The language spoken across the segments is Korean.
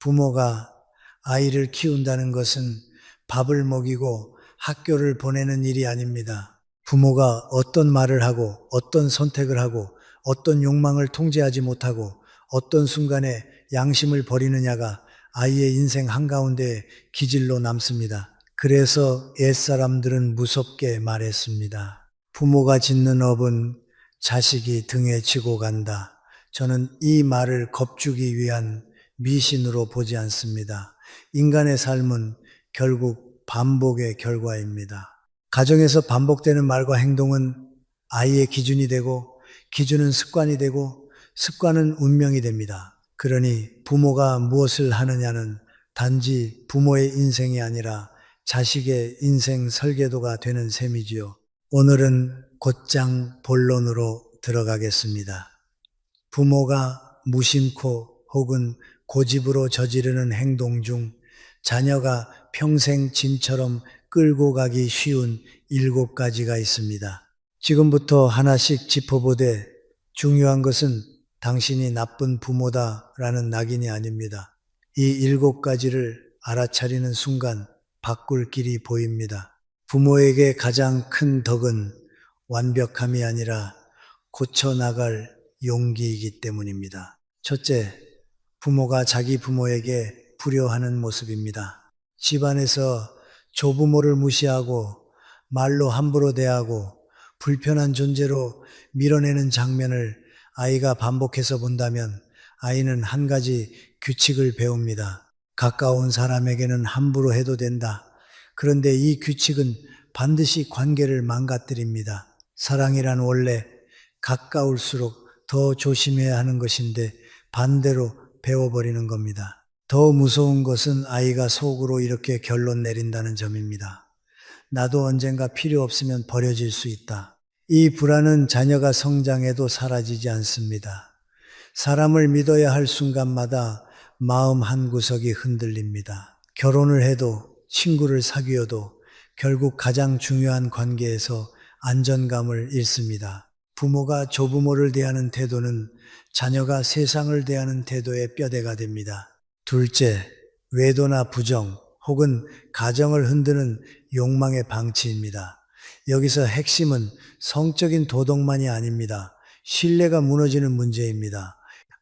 부모가 아이를 키운다는 것은 밥을 먹이고 학교를 보내는 일이 아닙니다. 부모가 어떤 말을 하고 어떤 선택을 하고 어떤 욕망을 통제하지 못하고 어떤 순간에 양심을 버리느냐가 아이의 인생 한가운데 기질로 남습니다. 그래서 옛사람들은 무섭게 말했습니다. 부모가 짓는 업은 자식이 등에 지고 간다. 저는 이 말을 겁주기 위한 미신으로 보지 않습니다. 인간의 삶은 결국 반복의 결과입니다. 가정에서 반복되는 말과 행동은 아이의 기준이 되고, 기준은 습관이 되고, 습관은 운명이 됩니다. 그러니 부모가 무엇을 하느냐는 단지 부모의 인생이 아니라 자식의 인생 설계도가 되는 셈이지요. 오늘은 곧장 본론으로 들어가겠습니다. 부모가 무심코 혹은 고집으로 저지르는 행동 중 자녀가 평생 짐처럼 끌고 가기 쉬운 7가지가 있습니다. 지금부터 하나씩 짚어보되 중요한 것은 당신이 나쁜 부모다라는 낙인이 아닙니다. 이 7가지를 알아차리는 순간 바꿀 길이 보입니다. 부모에게 가장 큰 덕은 완벽함이 아니라 고쳐나갈 용기이기 때문입니다. 첫째, 부모가 자기 부모에게 불효하는 모습입니다. 집안에서 조부모를 무시하고 말로 함부로 대하고 불편한 존재로 밀어내는 장면을 아이가 반복해서 본다면 아이는 한 가지 규칙을 배웁니다. 가까운 사람에게는 함부로 해도 된다. 그런데 이 규칙은 반드시 관계를 망가뜨립니다. 사랑이란 원래 가까울수록 더 조심해야 하는 것인데 반대로 배워버리는 겁니다. 더 무서운 것은 아이가 속으로 이렇게 결론 내린다는 점입니다. 나도 언젠가 필요 없으면 버려질 수 있다. 이 불안은 자녀가 성장해도 사라지지 않습니다. 사람을 믿어야 할 순간마다 마음 한구석이 흔들립니다. 결혼을 해도 친구를 사귀어도 결국 가장 중요한 관계에서 안전감을 잃습니다. 부모가 조부모를 대하는 태도는 자녀가 세상을 대하는 태도의 뼈대가 됩니다. 둘째, 외도나 부정 혹은 가정을 흔드는 욕망의 방치입니다. 여기서 핵심은 성적인 도덕만이 아닙니다. 신뢰가 무너지는 문제입니다.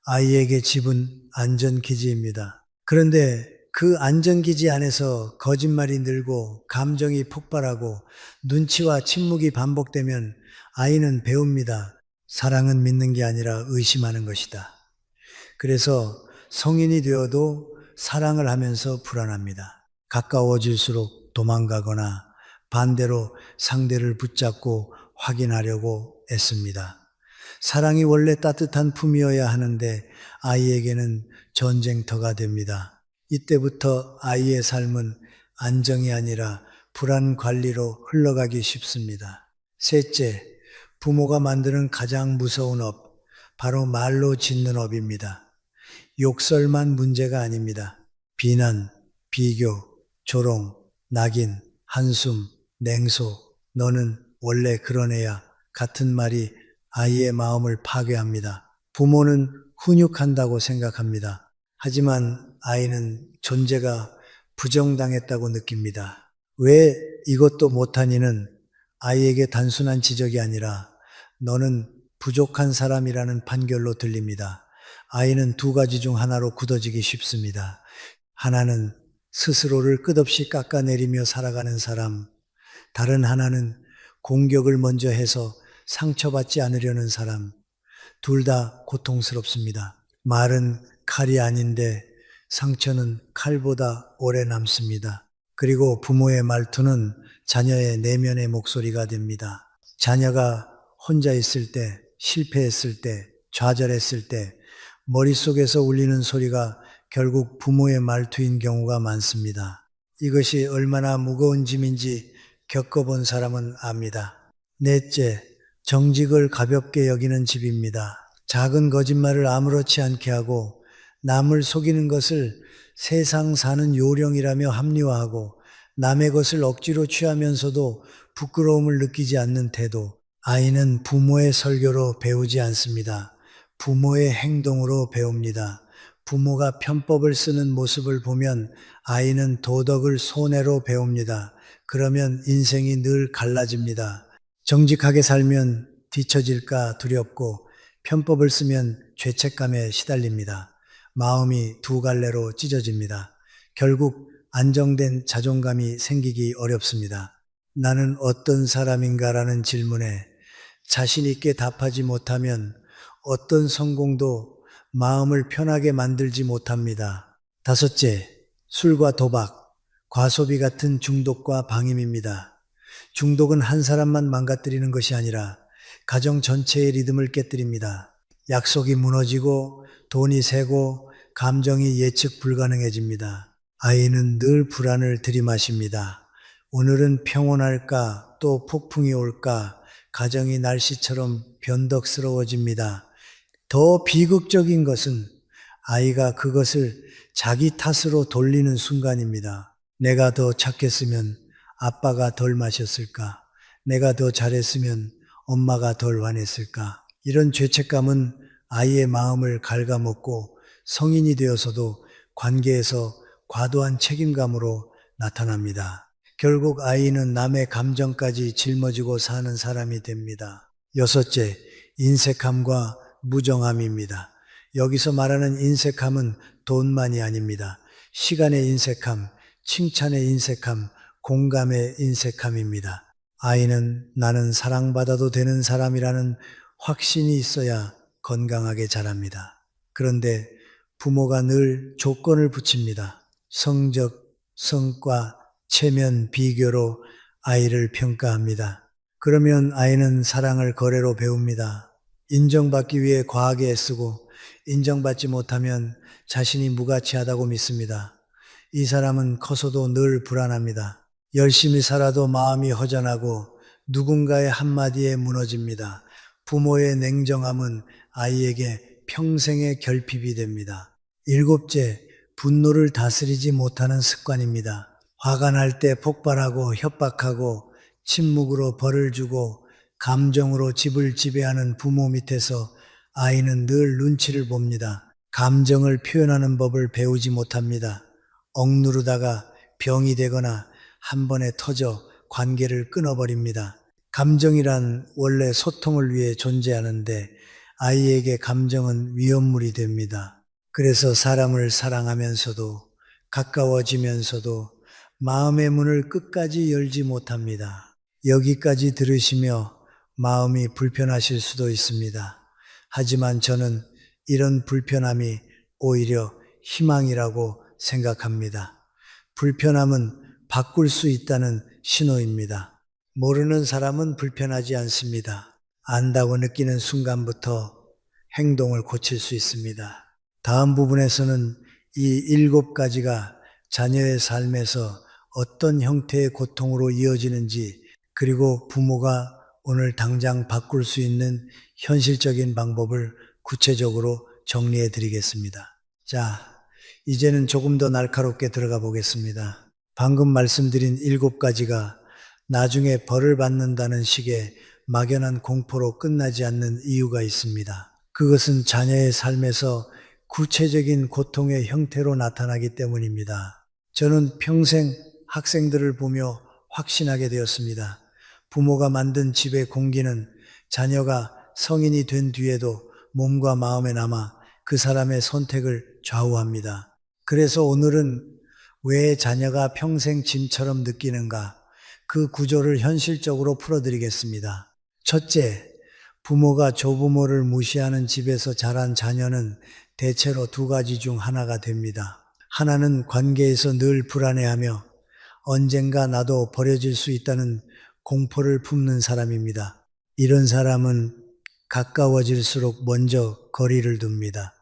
아이에게 집은 안전기지입니다. 그런데 그 안전기지 안에서 거짓말이 늘고 감정이 폭발하고 눈치와 침묵이 반복되면 아이는 배웁니다. 사랑은 믿는 게 아니라 의심하는 것이다. 그래서 성인이 되어도 사랑을 하면서 불안합니다. 가까워질수록 도망가거나 반대로 상대를 붙잡고 확인하려고 애씁니다. 사랑이 원래 따뜻한 품이어야 하는데 아이에게는 전쟁터가 됩니다. 이때부터 아이의 삶은 안정이 아니라 불안 관리로 흘러가기 쉽습니다. 셋째, 부모가 만드는 가장 무서운 업, 바로 말로 짓는 업입니다. 욕설만 문제가 아닙니다. 비난, 비교, 조롱, 낙인, 한숨, 냉소, 너는 원래 그런 애야 같은 말이 아이의 마음을 파괴합니다. 부모는 훈육한다고 생각합니다. 하지만 아이는 존재가 부정당했다고 느낍니다. 왜 이것도 못하니는 아이에게 단순한 지적이 아니라 너는 부족한 사람이라는 판결로 들립니다. 아이는 2가지 중 하나로 굳어지기 쉽습니다. 하나는 스스로를 끝없이 깎아내리며 살아가는 사람, 다른 하나는 공격을 먼저 해서 상처받지 않으려는 사람. 둘 다 고통스럽습니다. 말은 칼이 아닌데 상처는 칼보다 오래 남습니다. 그리고 부모의 말투는 자녀의 내면의 목소리가 됩니다. 자녀가 혼자 있을 때, 실패했을 때, 좌절했을 때 머릿속에서 울리는 소리가 결국 부모의 말투인 경우가 많습니다. 이것이 얼마나 무거운 짐인지 겪어본 사람은 압니다. 넷째, 정직을 가볍게 여기는 집입니다. 작은 거짓말을 아무렇지 않게 하고 남을 속이는 것을 세상 사는 요령이라며 합리화하고 남의 것을 억지로 취하면서도 부끄러움을 느끼지 않는 태도. 아이는 부모의 설교로 배우지 않습니다. 부모의 행동으로 배웁니다. 부모가 편법을 쓰는 모습을 보면 아이는 도덕을 손해로 배웁니다. 그러면 인생이 늘 갈라집니다. 정직하게 살면 뒤처질까 두렵고 편법을 쓰면 죄책감에 시달립니다. 마음이 두 갈래로 찢어집니다. 결국 안정된 자존감이 생기기 어렵습니다. 나는 어떤 사람인가라는 질문에 자신 있게 답하지 못하면 어떤 성공도 마음을 편하게 만들지 못합니다. 다섯째, 술과 도박, 과소비 같은 중독과 방임입니다. 중독은 한 사람만 망가뜨리는 것이 아니라 가정 전체의 리듬을 깨뜨립니다. 약속이 무너지고 돈이 새고 감정이 예측 불가능해집니다. 아이는 늘 불안을 들이마십니다. 오늘은 평온할까 또 폭풍이 올까 가정이 날씨처럼 변덕스러워집니다. 더 비극적인 것은 아이가 그것을 자기 탓으로 돌리는 순간입니다. 내가 더 착했으면 아빠가 덜 마셨을까? 내가 더 잘했으면 엄마가 덜 화냈을까? 이런 죄책감은 아이의 마음을 갉아먹고 성인이 되어서도 관계에서 과도한 책임감으로 나타납니다. 결국 아이는 남의 감정까지 짊어지고 사는 사람이 됩니다. 여섯째, 인색함과 무정함입니다. 여기서 말하는 인색함은 돈만이 아닙니다. 시간의 인색함, 칭찬의 인색함, 공감의 인색함입니다. 아이는 나는 사랑받아도 되는 사람이라는 확신이 있어야 건강하게 자랍니다. 그런데 부모가 늘 조건을 붙입니다. 성적, 성과, 체면, 비교로 아이를 평가합니다. 그러면 아이는 사랑을 거래로 배웁니다. 인정받기 위해 과하게 애쓰고 인정받지 못하면 자신이 무가치하다고 믿습니다. 이 사람은 커서도 늘 불안합니다. 열심히 살아도 마음이 허전하고 누군가의 한마디에 무너집니다. 부모의 냉정함은 아이에게 평생의 결핍이 됩니다. 일곱째, 분노를 다스리지 못하는 습관입니다. 화가 날 때 폭발하고 협박하고 침묵으로 벌을 주고 감정으로 집을 지배하는 부모 밑에서 아이는 늘 눈치를 봅니다. 감정을 표현하는 법을 배우지 못합니다. 억누르다가 병이 되거나 한 번에 터져 관계를 끊어버립니다. 감정이란 원래 소통을 위해 존재하는데 아이에게 감정은 위험물이 됩니다. 그래서 사람을 사랑하면서도 가까워지면서도 마음의 문을 끝까지 열지 못합니다. 여기까지 들으시며 마음이 불편하실 수도 있습니다. 하지만 저는 이런 불편함이 오히려 희망이라고 생각합니다. 불편함은 바꿀 수 있다는 신호입니다. 모르는 사람은 불편하지 않습니다. 안다고 느끼는 순간부터 행동을 고칠 수 있습니다. 다음 부분에서는 이 7가지가 자녀의 삶에서 어떤 형태의 고통으로 이어지는지, 그리고 부모가 오늘 당장 바꿀 수 있는 현실적인 방법을 구체적으로 정리해 드리겠습니다. 자, 이제는 조금 더 날카롭게 들어가 보겠습니다. 방금 말씀드린 7가지가 나중에 벌을 받는다는 식의 막연한 공포로 끝나지 않는 이유가 있습니다. 그것은 자녀의 삶에서 구체적인 고통의 형태로 나타나기 때문입니다. 저는 평생 학생들을 보며 확신하게 되었습니다. 부모가 만든 집의 공기는 자녀가 성인이 된 뒤에도 몸과 마음에 남아 그 사람의 선택을 좌우합니다. 그래서 오늘은 왜 자녀가 평생 짐처럼 느끼는가, 그 구조를 현실적으로 풀어드리겠습니다. 첫째, 부모가 조부모를 무시하는 집에서 자란 자녀는 대체로 2가지 중 하나가 됩니다. 하나는 관계에서 늘 불안해하며 언젠가 나도 버려질 수 있다는 공포를 품는 사람입니다. 이런 사람은 가까워질수록 먼저 거리를 둡니다.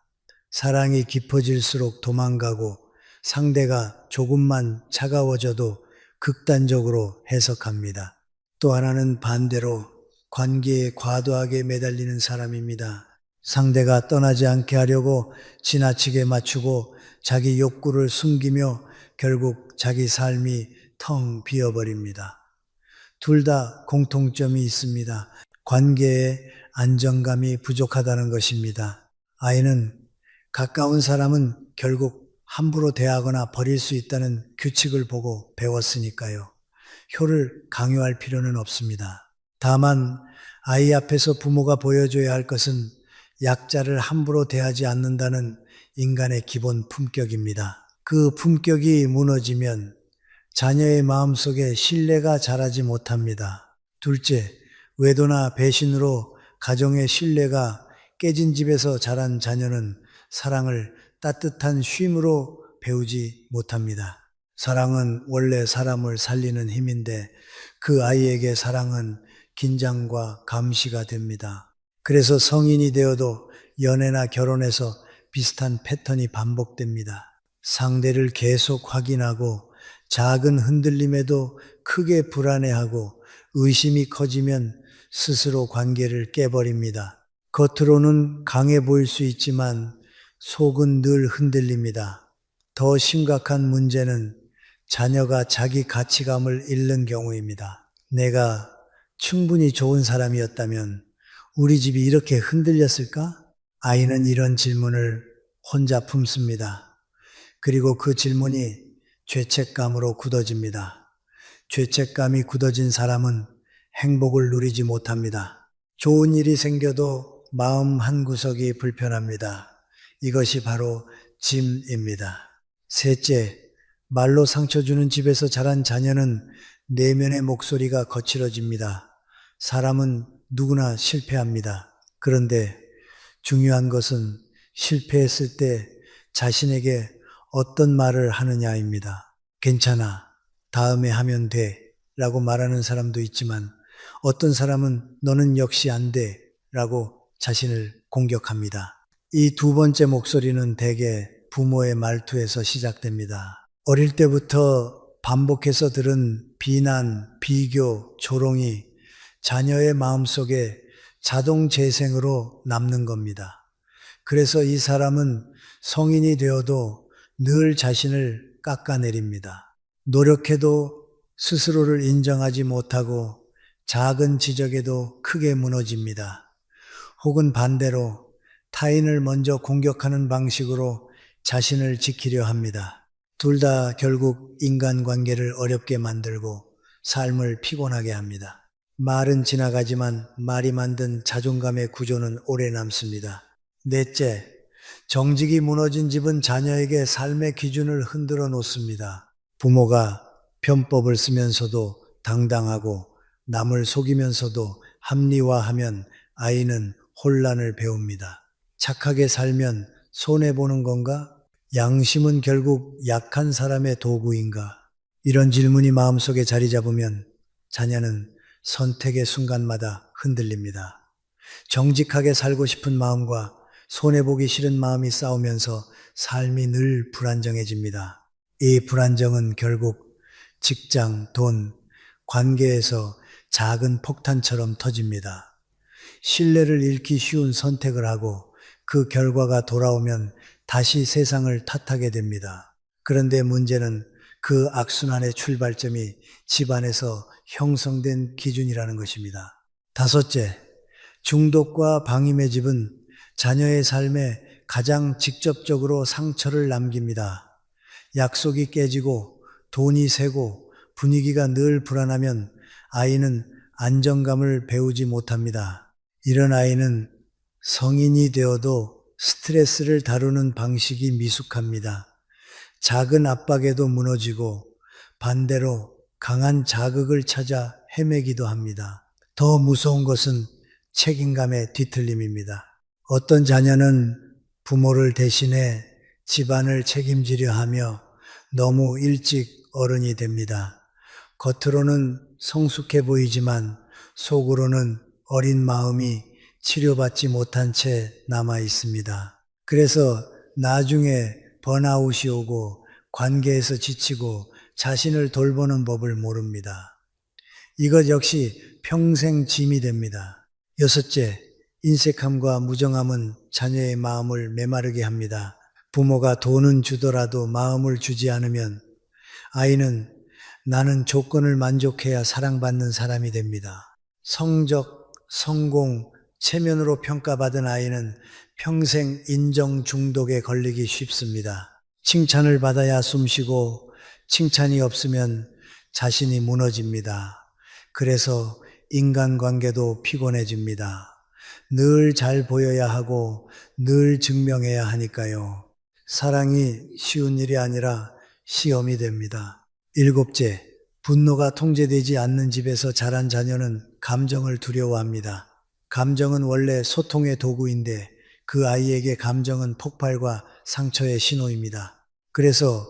사랑이 깊어질수록 도망가고 상대가 조금만 차가워져도 극단적으로 해석합니다. 또 하나는 반대로 관계에 과도하게 매달리는 사람입니다. 상대가 떠나지 않게 하려고 지나치게 맞추고 자기 욕구를 숨기며 결국 자기 삶이 텅 비어버립니다. 둘 다 공통점이 있습니다. 관계에 안정감이 부족하다는 것입니다. 아이는 가까운 사람은 결국 함부로 대하거나 버릴 수 있다는 규칙을 보고 배웠으니까요. 효를 강요할 필요는 없습니다. 다만 아이 앞에서 부모가 보여줘야 할 것은 약자를 함부로 대하지 않는다는 인간의 기본 품격입니다. 그 품격이 무너지면 자녀의 마음속에 신뢰가 자라지 못합니다. 둘째, 외도나 배신으로 가정의 신뢰가 깨진 집에서 자란 자녀는 사랑을 따뜻한 쉼으로 배우지 못합니다. 사랑은 원래 사람을 살리는 힘인데 그 아이에게 사랑은 긴장과 감시가 됩니다. 그래서 성인이 되어도 연애나 결혼에서 비슷한 패턴이 반복됩니다. 상대를 계속 확인하고 작은 흔들림에도 크게 불안해하고 의심이 커지면 스스로 관계를 깨버립니다. 겉으로는 강해 보일 수 있지만 속은 늘 흔들립니다. 더 심각한 문제는 자녀가 자기 가치감을 잃는 경우입니다. 내가 충분히 좋은 사람이었다면 우리 집이 이렇게 흔들렸을까? 아이는 이런 질문을 혼자 품습니다. 그리고 그 질문이 죄책감으로 굳어집니다. 죄책감이 굳어진 사람은 행복을 누리지 못합니다. 좋은 일이 생겨도 마음 한구석이 불편합니다. 이것이 바로 짐입니다. 셋째, 말로 상처 주는 집에서 자란 자녀는 내면의 목소리가 거칠어집니다. 사람은 누구나 실패합니다. 그런데 중요한 것은 실패했을 때 자신에게 어떤 말을 하느냐입니다. 괜찮아. 다음에 하면 돼. 라고 말하는 사람도 있지만 어떤 사람은 너는 역시 안 돼. 라고 자신을 공격합니다. 이 두 번째 목소리는 대개 부모의 말투에서 시작됩니다. 어릴 때부터 반복해서 들은 비난, 비교, 조롱이 자녀의 마음속에 자동 재생으로 남는 겁니다. 그래서 이 사람은 성인이 되어도 늘 자신을 깎아내립니다. 노력해도 스스로를 인정하지 못하고 작은 지적에도 크게 무너집니다. 혹은 반대로 타인을 먼저 공격하는 방식으로 자신을 지키려 합니다. 둘 다 결국 인간관계를 어렵게 만들고 삶을 피곤하게 합니다. 말은 지나가지만 말이 만든 자존감의 구조는 오래 남습니다. 넷째, 정직이 무너진 집은 자녀에게 삶의 기준을 흔들어 놓습니다. 부모가 편법을 쓰면서도 당당하고 남을 속이면서도 합리화하면 아이는 혼란을 배웁니다. 착하게 살면 손해보는 건가? 양심은 결국 약한 사람의 도구인가? 이런 질문이 마음속에 자리 잡으면 자녀는 선택의 순간마다 흔들립니다. 정직하게 살고 싶은 마음과 손해보기 싫은 마음이 싸우면서 삶이 늘 불안정해집니다. 이 불안정은 결국 직장, 돈, 관계에서 작은 폭탄처럼 터집니다. 신뢰를 잃기 쉬운 선택을 하고 그 결과가 돌아오면 다시 세상을 탓하게 됩니다. 그런데 문제는 그 악순환의 출발점이 집안에서 형성된 기준이라는 것입니다. 다섯째, 중독과 방임의 집은 자녀의 삶에 가장 직접적으로 상처를 남깁니다. 약속이 깨지고 돈이 새고 분위기가 늘 불안하면 아이는 안정감을 배우지 못합니다. 이런 아이는 성인이 되어도 스트레스를 다루는 방식이 미숙합니다. 작은 압박에도 무너지고 반대로 강한 자극을 찾아 헤매기도 합니다. 더 무서운 것은 책임감의 뒤틀림입니다. 어떤 자녀는 부모를 대신해 집안을 책임지려 하며 너무 일찍 어른이 됩니다. 겉으로는 성숙해 보이지만 속으로는 어린 마음이 치료받지 못한 채 남아 있습니다. 그래서 나중에 번아웃이 오고 관계에서 지치고 자신을 돌보는 법을 모릅니다. 이것 역시 평생 짐이 됩니다. 여섯째, 인색함과 무정함은 자녀의 마음을 메마르게 합니다. 부모가 돈은 주더라도 마음을 주지 않으면 아이는 나는 조건을 만족해야 사랑받는 사람이 됩니다. 성적, 성공, 체면으로 평가받은 아이는 평생 인정 중독에 걸리기 쉽습니다. 칭찬을 받아야 숨쉬고 칭찬이 없으면 자신이 무너집니다. 그래서 인간관계도 피곤해집니다. 늘 잘 보여야 하고 늘 증명해야 하니까요. 사랑이 쉬운 일이 아니라 시험이 됩니다. 일곱째, 분노가 통제되지 않는 집에서 자란 자녀는 감정을 두려워합니다. 감정은 원래 소통의 도구인데 그 아이에게 감정은 폭발과 상처의 신호입니다. 그래서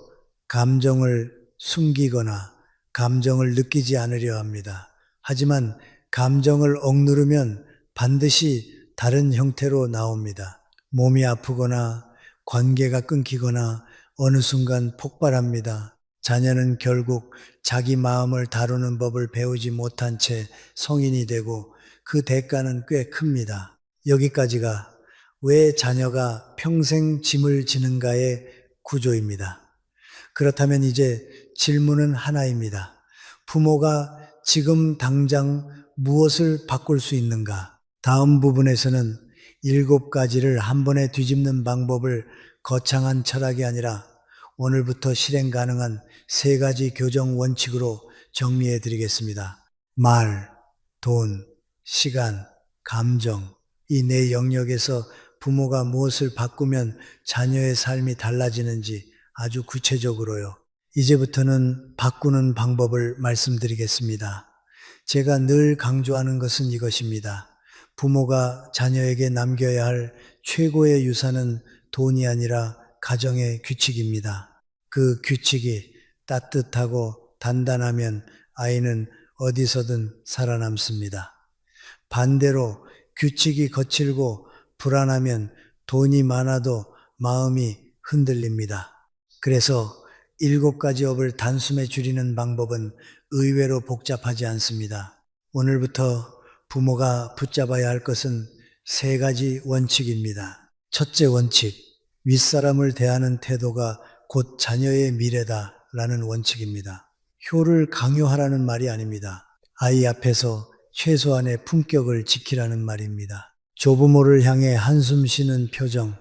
감정을 숨기거나 감정을 느끼지 않으려 합니다. 하지만 감정을 억누르면 반드시 다른 형태로 나옵니다. 몸이 아프거나 관계가 끊기거나 어느 순간 폭발합니다. 자녀는 결국 자기 마음을 다루는 법을 배우지 못한 채 성인이 되고 그 대가는 꽤 큽니다. 여기까지가 왜 자녀가 평생 짐을 지는가의 구조입니다. 그렇다면 이제 질문은 하나입니다. 부모가 지금 당장 무엇을 바꿀 수 있는가? 다음 부분에서는 7가지를 한 번에 뒤집는 방법을 거창한 철학이 아니라 오늘부터 실행 가능한 3가지 교정 원칙으로 정리해 드리겠습니다. 말, 돈, 시간, 감정, 이 4영역에서 부모가 무엇을 바꾸면 자녀의 삶이 달라지는지 아주 구체적으로요. 이제부터는 바꾸는 방법을 말씀드리겠습니다. 제가 늘 강조하는 것은 이것입니다. 부모가 자녀에게 남겨야 할 최고의 유산은 돈이 아니라 가정의 규칙입니다. 그 규칙이 따뜻하고 단단하면 아이는 어디서든 살아남습니다. 반대로 규칙이 거칠고 불안하면 돈이 많아도 마음이 흔들립니다. 그래서 7가지 업을 단숨에 줄이는 방법은 의외로 복잡하지 않습니다. 오늘부터 부모가 붙잡아야 할 것은 3가지 원칙입니다. 첫째 원칙, 윗사람을 대하는 태도가 곧 자녀의 미래다라는 원칙입니다. 효를 강요하라는 말이 아닙니다. 아이 앞에서 최소한의 품격을 지키라는 말입니다. 조부모를 향해 한숨 쉬는 표정,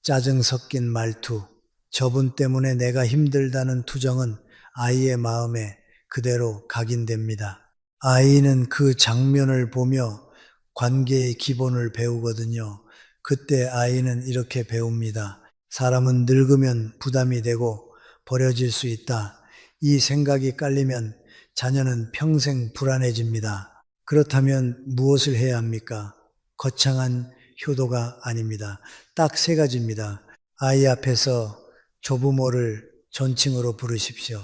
짜증 섞인 말투, 저분 때문에 내가 힘들다는 투정은 아이의 마음에 그대로 각인됩니다. 아이는 그 장면을 보며 관계의 기본을 배우거든요. 그때 아이는 이렇게 배웁니다. 사람은 늙으면 부담이 되고 버려질 수 있다. 이 생각이 깔리면 자녀는 평생 불안해집니다. 그렇다면 무엇을 해야 합니까? 거창한 효도가 아닙니다. 딱 3가지입니다. 아이 앞에서 조부모를 존칭으로 부르십시오.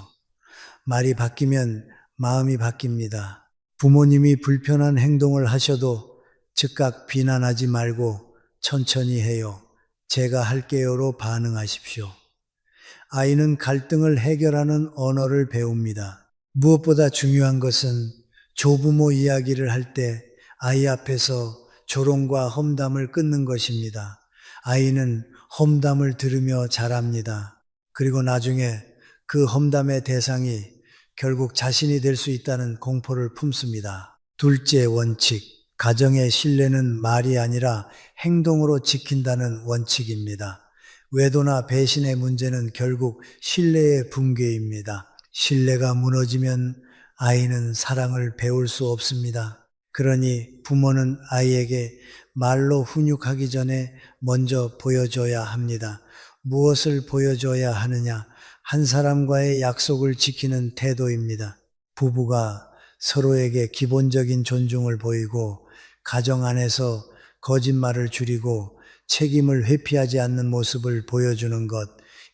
말이 바뀌면 마음이 바뀝니다. 부모님이 불편한 행동을 하셔도 즉각 비난하지 말고 천천히 해요. 제가 할게요로 반응하십시오. 아이는 갈등을 해결하는 언어를 배웁니다. 무엇보다 중요한 것은 조부모 이야기를 할 때 아이 앞에서 조롱과 험담을 끊는 것입니다. 아이는 험담을 들으며 자랍니다. 그리고 나중에 그 험담의 대상이 결국 자신이 될 수 있다는 공포를 품습니다. 둘째 원칙, 가정의 신뢰는 말이 아니라 행동으로 지킨다는 원칙입니다. 외도나 배신의 문제는 결국 신뢰의 붕괴입니다. 신뢰가 무너지면 아이는 사랑을 배울 수 없습니다. 그러니 부모는 아이에게 말로 훈육하기 전에 먼저 보여줘야 합니다. 무엇을 보여줘야 하느냐? 한 사람과의 약속을 지키는 태도입니다. 부부가 서로에게 기본적인 존중을 보이고 가정 안에서 거짓말을 줄이고 책임을 회피하지 않는 모습을 보여주는 것,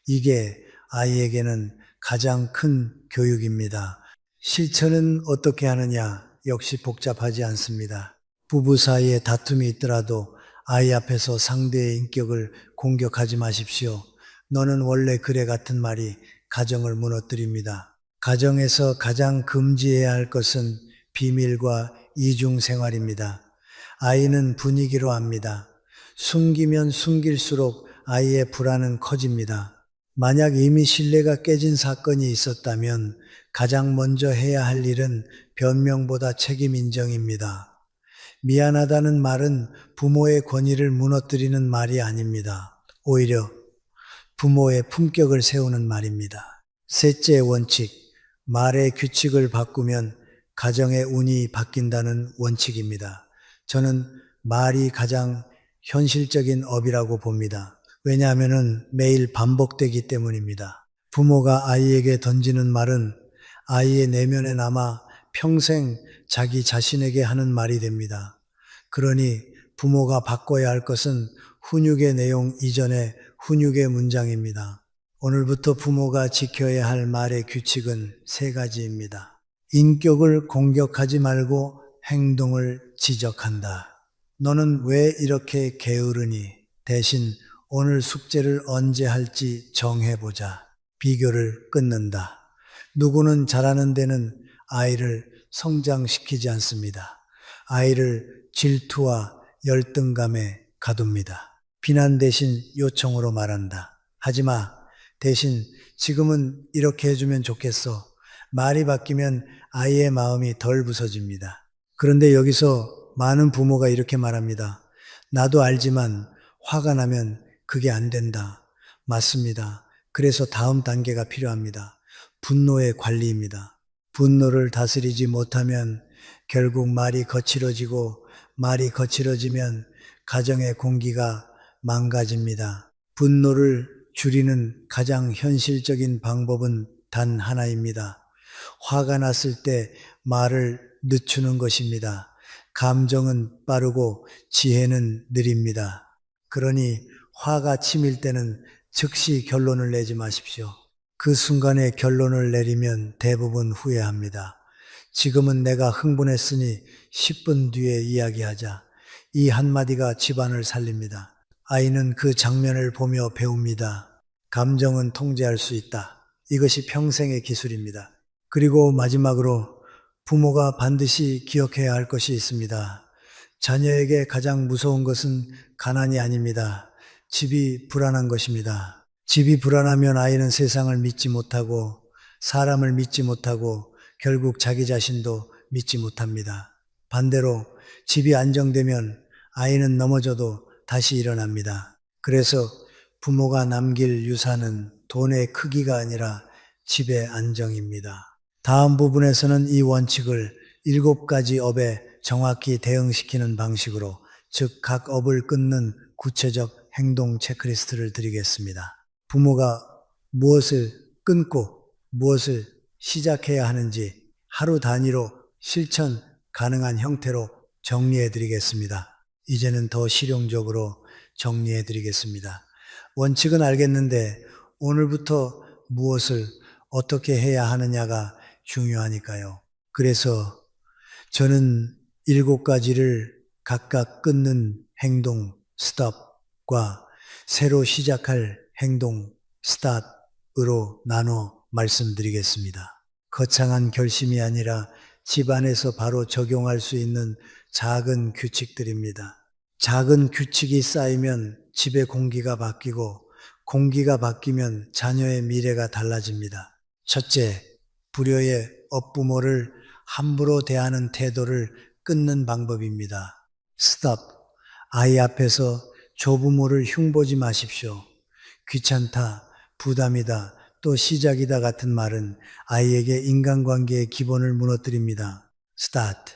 이게 아이에게는 가장 큰 교육입니다. 실천은 어떻게 하느냐? 역시 복잡하지 않습니다. 부부 사이에 다툼이 있더라도 아이 앞에서 상대의 인격을 공격하지 마십시오. 너는 원래 그래 같은 말이 가정을 무너뜨립니다. 가정에서 가장 금지해야 할 것은 비밀과 이중생활입니다. 아이는 분위기로 압니다. 숨기면 숨길수록 아이의 불안은 커집니다. 만약 이미 신뢰가 깨진 사건이 있었다면 가장 먼저 해야 할 일은 변명보다 책임 인정입니다. 미안하다는 말은 부모의 권위를 무너뜨리는 말이 아닙니다. 오히려 부모의 품격을 세우는 말입니다. 셋째 원칙, 말의 규칙을 바꾸면 가정의 운이 바뀐다는 원칙입니다. 저는 말이 가장 현실적인 업이라고 봅니다. 왜냐하면 매일 반복되기 때문입니다. 부모가 아이에게 던지는 말은 아이의 내면에 남아 평생 자기 자신에게 하는 말이 됩니다. 그러니 부모가 바꿔야 할 것은 훈육의 내용 이전의 훈육의 문장입니다. 오늘부터 부모가 지켜야 할 말의 규칙은 세 가지입니다. 인격을 공격하지 말고 행동을 지적한다. 너는 왜 이렇게 게으르니? 대신 오늘 숙제를 언제 할지 정해보자. 비교를 끊는다. 누구는 잘하는 데는 아이를 성장시키지 않습니다. 아이를 질투와 열등감에 가둡니다. 비난 대신 요청으로 말한다. 하지마. 대신 지금은 이렇게 해주면 좋겠어. 말이 바뀌면 아이의 마음이 덜 부서집니다. 그런데 여기서 많은 부모가 이렇게 말합니다. 나도 알지만 화가 나면 그게 안 된다. 맞습니다. 그래서 다음 단계가 필요합니다. 분노의 관리입니다. 분노를 다스리지 못하면 결국 말이 거칠어지고 말이 거칠어지면 가정의 공기가 망가집니다. 분노를 줄이는 가장 현실적인 방법은 단 하나입니다. 화가 났을 때 말을 늦추는 것입니다. 감정은 빠르고 지혜는 느립니다. 그러니 화가 치밀 때는 즉시 결론을 내지 마십시오. 그 순간에 결론을 내리면 대부분 후회합니다. 지금은 내가 흥분했으니 10분 뒤에 이야기하자. 이 한마디가 집안을 살립니다. 아이는 그 장면을 보며 배웁니다. 감정은 통제할 수 있다. 이것이 평생의 기술입니다. 그리고 마지막으로 부모가 반드시 기억해야 할 것이 있습니다. 자녀에게 가장 무서운 것은 가난이 아닙니다. 집이 불안한 것입니다. 집이 불안하면 아이는 세상을 믿지 못하고 사람을 믿지 못하고 결국 자기 자신도 믿지 못합니다. 반대로 집이 안정되면 아이는 넘어져도 다시 일어납니다. 그래서 부모가 남길 유산은 돈의 크기가 아니라 집의 안정입니다. 다음 부분에서는 이 원칙을 7가지 업에 정확히 대응시키는 방식으로, 즉 각 업을 끊는 구체적 행동 체크리스트를 드리겠습니다. 부모가 무엇을 끊고 무엇을 시작해야 하는지 하루 단위로 실천 가능한 형태로 정리해 드리겠습니다. 이제는 더 실용적으로 정리해 드리겠습니다. 원칙은 알겠는데 오늘부터 무엇을 어떻게 해야 하느냐가 중요하니까요. 그래서 저는 7가지를 각각 끊는 행동 스톱과 새로 시작할 행동 스타트로 나눠 말씀드리겠습니다. 거창한 결심이 아니라 집안에서 바로 적용할 수 있는 작은 규칙들입니다. 작은 규칙이 쌓이면 집의 공기가 바뀌고 공기가 바뀌면 자녀의 미래가 달라집니다. 첫째, 불효의 업부모를 함부로 대하는 태도를 끊는 방법입니다. 스톱. 아이 앞에서 조부모를 흉보지 마십시오. 귀찮다, 부담이다, 또 시작이다 같은 말은 아이에게 인간관계의 기본을 무너뜨립니다. 스타트.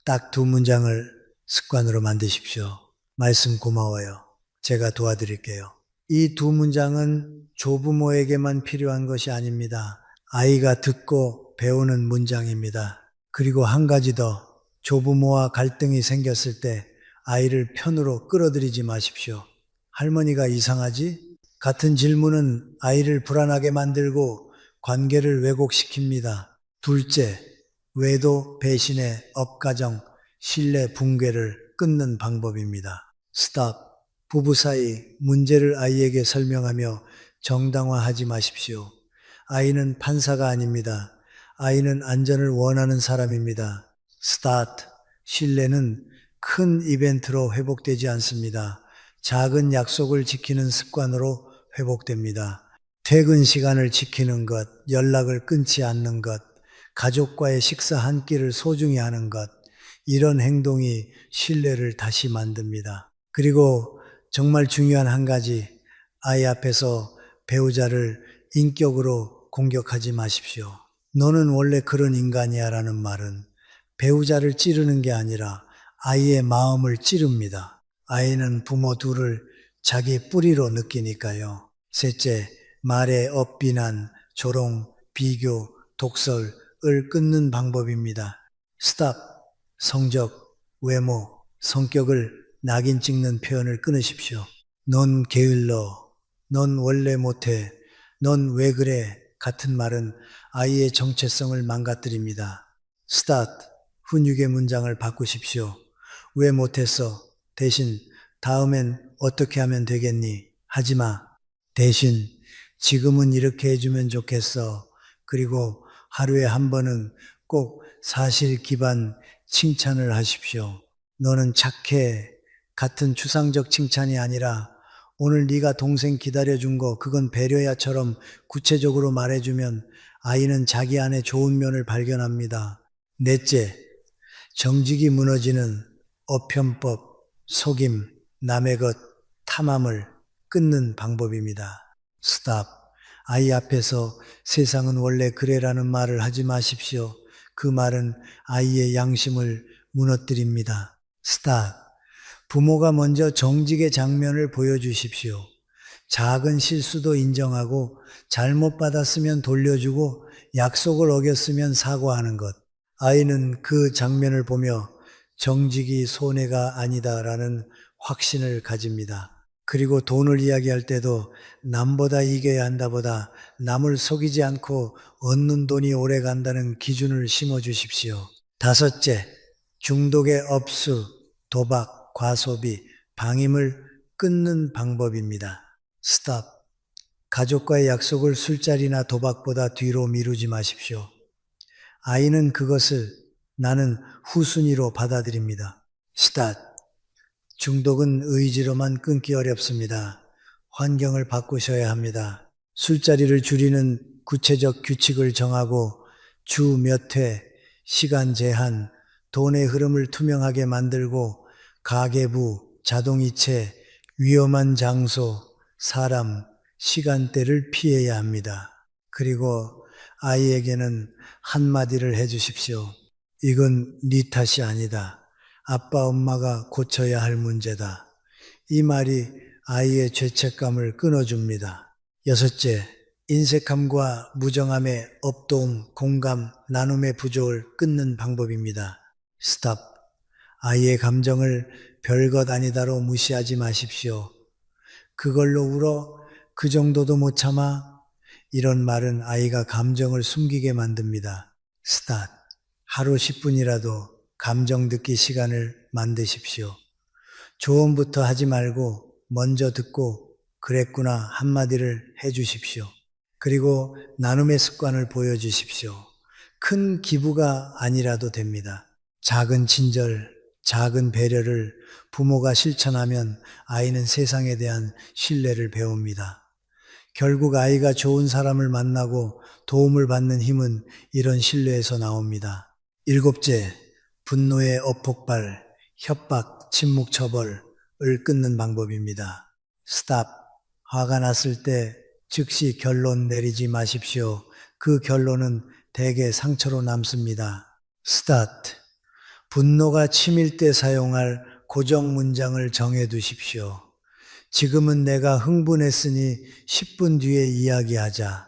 딱 2문장을 습관으로 만드십시오. 말씀 고마워요. 제가 도와드릴게요. 이 2문장은 조부모에게만 필요한 것이 아닙니다. 아이가 듣고 배우는 문장입니다. 그리고 한 가지 더, 조부모와 갈등이 생겼을 때 아이를 편으로 끌어들이지 마십시오. 할머니가 이상하지? 같은 질문은 아이를 불안하게 만들고 관계를 왜곡시킵니다. 둘째, 외도, 배신의 업가정, 신뢰 붕괴를 끊는 방법입니다. 스톱. 부부 사이 문제를 아이에게 설명하며 정당화하지 마십시오. 아이는 판사가 아닙니다. 아이는 안전을 원하는 사람입니다. 스타트. 신뢰는 큰 이벤트로 회복되지 않습니다. 작은 약속을 지키는 습관으로 회복됩니다. 퇴근 시간을 지키는 것, 연락을 끊지 않는 것, 가족과의 식사 한 끼를 소중히 하는 것, 이런 행동이 신뢰를 다시 만듭니다. 그리고 정말 중요한 한 가지, 아이 앞에서 배우자를 인격으로 공격하지 마십시오. 너는 원래 그런 인간이야 라는 말은 배우자를 찌르는 게 아니라 아이의 마음을 찌릅니다. 아이는 부모 둘을 자기 뿌리로 느끼니까요. 셋째, 말의 엇비난, 조롱, 비교, 독설을 끊는 방법입니다. 스탑, 성적, 외모, 성격을 낙인 찍는 표현을 끊으십시오. 넌 게을러, 넌 원래 못해, 넌 왜 그래 같은 말은 아이의 정체성을 망가뜨립니다. 스타트, 훈육의 문장을 바꾸십시오. 왜 못했어? 대신 다음엔 어떻게 하면 되겠니? 하지마. 대신 지금은 이렇게 해주면 좋겠어. 그리고 하루에 한 번은 꼭 사실 기반 칭찬을 하십시오. 너는 착해. 같은 추상적 칭찬이 아니라 오늘 네가 동생 기다려준 거 그건 배려야처럼 구체적으로 말해주면 아이는 자기 안에 좋은 면을 발견합니다. 넷째, 정직이 무너지는 어편법, 속임, 남의 것, 탐함을 끊는 방법입니다. 스탑. 아이 앞에서 세상은 원래 그래라는 말을 하지 마십시오. 그 말은 아이의 양심을 무너뜨립니다. 스탑. 부모가 먼저 정직의 장면을 보여주십시오. 작은 실수도 인정하고 잘못 받았으면 돌려주고 약속을 어겼으면 사과하는 것. 아이는 그 장면을 보며 정직이 손해가 아니다라는 확신을 가집니다. 그리고 돈을 이야기할 때도 남보다 이겨야 한다보다 남을 속이지 않고 얻는 돈이 오래 간다는 기준을 심어주십시오. 다섯째, 중독의 업수, 도박, 과소비, 방임을 끊는 방법입니다. 스탑. 가족과의 약속을 술자리나 도박보다 뒤로 미루지 마십시오. 아이는 그것을 나는 후순위로 받아들입니다. 스타트. 중독은 의지로만 끊기 어렵습니다. 환경을 바꾸셔야 합니다. 술자리를 줄이는 구체적 규칙을 정하고 주 몇 회, 시간 제한, 돈의 흐름을 투명하게 만들고 가계부, 자동이체, 위험한 장소, 사람, 시간대를 피해야 합니다. 그리고 아이에게는 한마디를 해주십시오. 이건 네 탓이 아니다. 아빠, 엄마가 고쳐야 할 문제다. 이 말이 아이의 죄책감을 끊어줍니다. 여섯째, 인색함과 무정함의 업도움, 공감, 나눔의 부족을 끊는 방법입니다. 스탑. 아이의 감정을 별것 아니다로 무시하지 마십시오. 그걸로 울어? 그 정도도 못 참아? 이런 말은 아이가 감정을 숨기게 만듭니다. 스타트. 하루 10분이라도 감정 듣기 시간을 만드십시오. 조언부터 하지 말고 먼저 듣고 그랬구나 한마디를 해주십시오. 그리고 나눔의 습관을 보여주십시오. 큰 기부가 아니라도 됩니다. 작은 친절, 작은 배려를 부모가 실천하면 아이는 세상에 대한 신뢰를 배웁니다. 결국 아이가 좋은 사람을 만나고 도움을 받는 힘은 이런 신뢰에서 나옵니다. 일곱째, 분노의 어폭발, 협박, 침묵 처벌을 끊는 방법입니다. 스탑. 화가 났을 때 즉시 결론 내리지 마십시오. 그 결론은 대개 상처로 남습니다. 스타트. 분노가 치밀 때 사용할 고정 문장을 정해 두십시오. 지금은 내가 흥분했으니 10분 뒤에 이야기하자.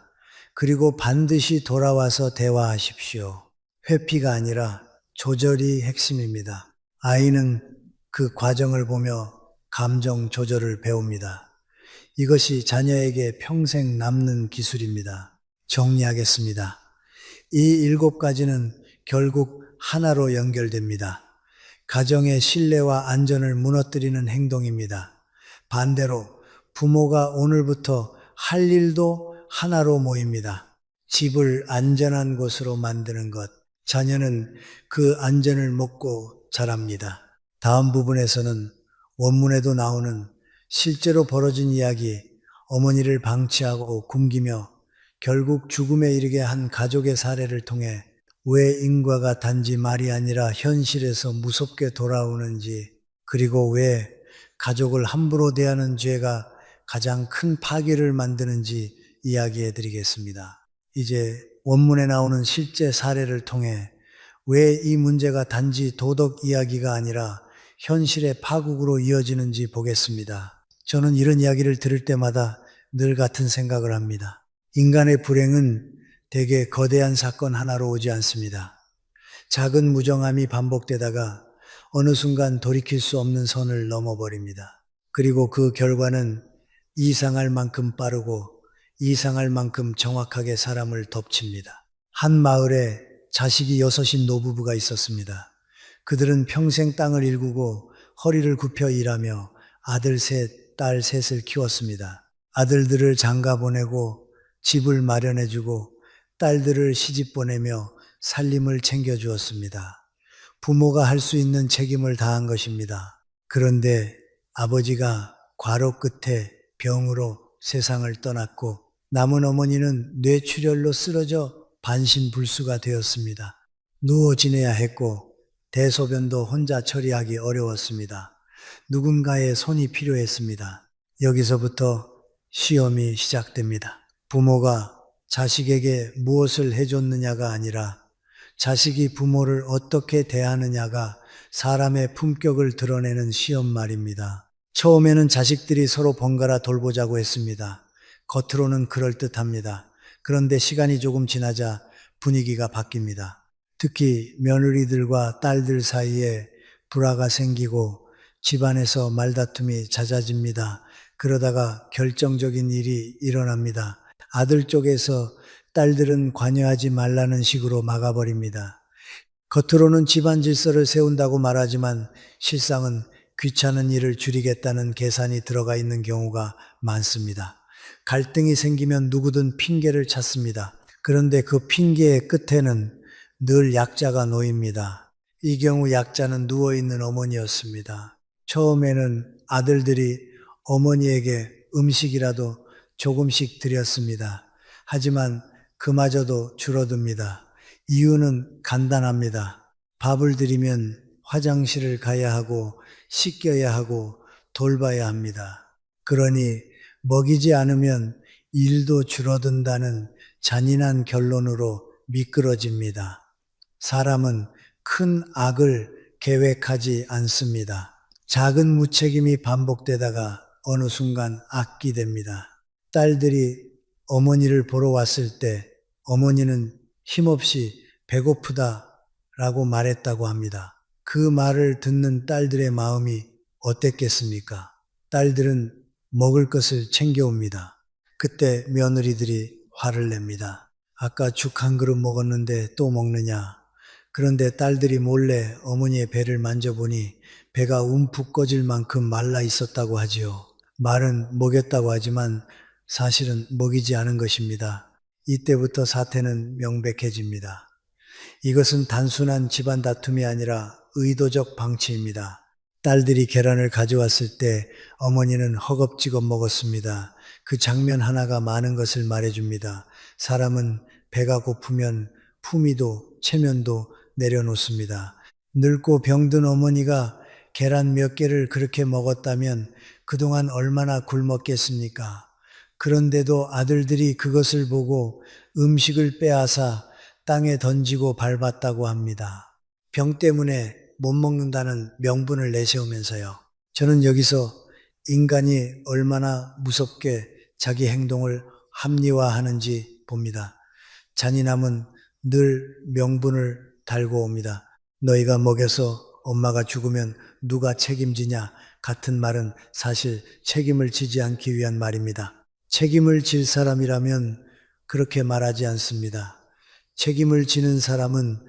그리고 반드시 돌아와서 대화하십시오. 회피가 아니라 조절이 핵심입니다. 아이는 그 과정을 보며 감정 조절을 배웁니다. 이것이 자녀에게 평생 남는 기술입니다. 정리하겠습니다. 이 7가지는 결국 하나로 연결됩니다. 가정의 신뢰와 안전을 무너뜨리는 행동입니다. 반대로 부모가 오늘부터 할 일도 하나로 모입니다. 집을 안전한 곳으로 만드는 것. 자녀는 그 안전을 먹고 자랍니다. 다음 부분에서는 원문에도 나오는 실제로 벌어진 이야기, 어머니를 방치하고 굶기며 결국 죽음에 이르게 한 가족의 사례를 통해 왜 인과가 단지 말이 아니라 현실에서 무섭게 돌아오는지, 그리고 왜 가족을 함부로 대하는 죄가 가장 큰 파괴를 만드는지 이야기해 드리겠습니다. 이제 원문에 나오는 실제 사례를 통해 왜 이 문제가 단지 도덕 이야기가 아니라 현실의 파국으로 이어지는지 보겠습니다. 저는 이런 이야기를 들을 때마다 늘 같은 생각을 합니다. 인간의 불행은 대개 거대한 사건 하나로 오지 않습니다. 작은 무정함이 반복되다가 어느 순간 돌이킬 수 없는 선을 넘어버립니다. 그리고 그 결과는 이상할 만큼 빠르고 이상할 만큼 정확하게 사람을 덮칩니다. 한 마을에 자식이 6인 노부부가 있었습니다. 그들은 평생 땅을 일구고 허리를 굽혀 일하며 아들 셋, 딸 셋을 키웠습니다. 아들들을 장가 보내고 집을 마련해주고 딸들을 시집 보내며 살림을 챙겨주었습니다. 부모가 할 수 있는 책임을 다한 것입니다. 그런데 아버지가 과로 끝에 병으로 세상을 떠났고 남은 어머니는 뇌출혈로 쓰러져 반신불수가 되었습니다. 누워 지내야 했고 대소변도 혼자 처리하기 어려웠습니다. 누군가의 손이 필요했습니다. 여기서부터 시험이 시작됩니다. 부모가 자식에게 무엇을 해줬느냐가 아니라 자식이 부모를 어떻게 대하느냐가 사람의 품격을 드러내는 시험 말입니다. 처음에는 자식들이 서로 번갈아 돌보자고 했습니다. 겉으로는 그럴듯합니다. 그런데 시간이 조금 지나자 분위기가 바뀝니다. 특히 며느리들과 딸들 사이에 불화가 생기고 집안에서 말다툼이 잦아집니다. 그러다가 결정적인 일이 일어납니다. 아들 쪽에서 딸들은 관여하지 말라는 식으로 막아버립니다. 겉으로는 집안 질서를 세운다고 말하지만 실상은 귀찮은 일을 줄이겠다는 계산이 들어가 있는 경우가 많습니다. 갈등이 생기면 누구든 핑계를 찾습니다. 그런데 그 핑계의 끝에는 늘 약자가 놓입니다. 이 경우 약자는 누워있는 어머니였습니다. 처음에는 아들들이 어머니에게 음식이라도 조금씩 드렸습니다. 하지만 그마저도 줄어듭니다. 이유는 간단합니다. 밥을 드리면 화장실을 가야 하고 씻겨야 하고 돌봐야 합니다. 그러니 먹이지 않으면 일도 줄어든다는 잔인한 결론으로 미끄러집니다. 사람은 큰 악을 계획하지 않습니다. 작은 무책임이 반복되다가 어느 순간 악기 됩니다. 딸들이 어머니를 보러 왔을 때 어머니는 힘없이 배고프다라고 말했다고 합니다. 그 말을 듣는 딸들의 마음이 어땠겠습니까? 딸들은 먹을 것을 챙겨옵니다. 그때 며느리들이 화를 냅니다. 아까 죽 한 그릇 먹었는데 또 먹느냐? 그런데 딸들이 몰래 어머니의 배를 만져보니 배가 움푹 꺼질 만큼 말라 있었다고 하지요. 말은 먹였다고 하지만 사실은 먹이지 않은 것입니다. 이때부터 사태는 명백해집니다. 이것은 단순한 집안 다툼이 아니라 의도적 방치입니다. 딸들이 계란을 가져왔을 때 어머니는 허겁지겁 먹었습니다. 그 장면 하나가 많은 것을 말해줍니다. 사람은 배가 고프면 품위도 체면도 내려놓습니다. 늙고 병든 어머니가 계란 몇 개를 그렇게 먹었다면 그동안 얼마나 굶었겠습니까? 그런데도 아들들이 그것을 보고 음식을 빼앗아 땅에 던지고 밟았다고 합니다. 병 때문에 못 먹는다는 명분을 내세우면서요. 저는 여기서 인간이 얼마나 무섭게 자기 행동을 합리화하는지 봅니다. 잔인함은 늘 명분을 달고 옵니다. 너희가 먹여서 엄마가 죽으면 누가 책임지냐 같은 말은 사실 책임을 지지 않기 위한 말입니다. 책임을 질 사람이라면 그렇게 말하지 않습니다. 책임을 지는 사람은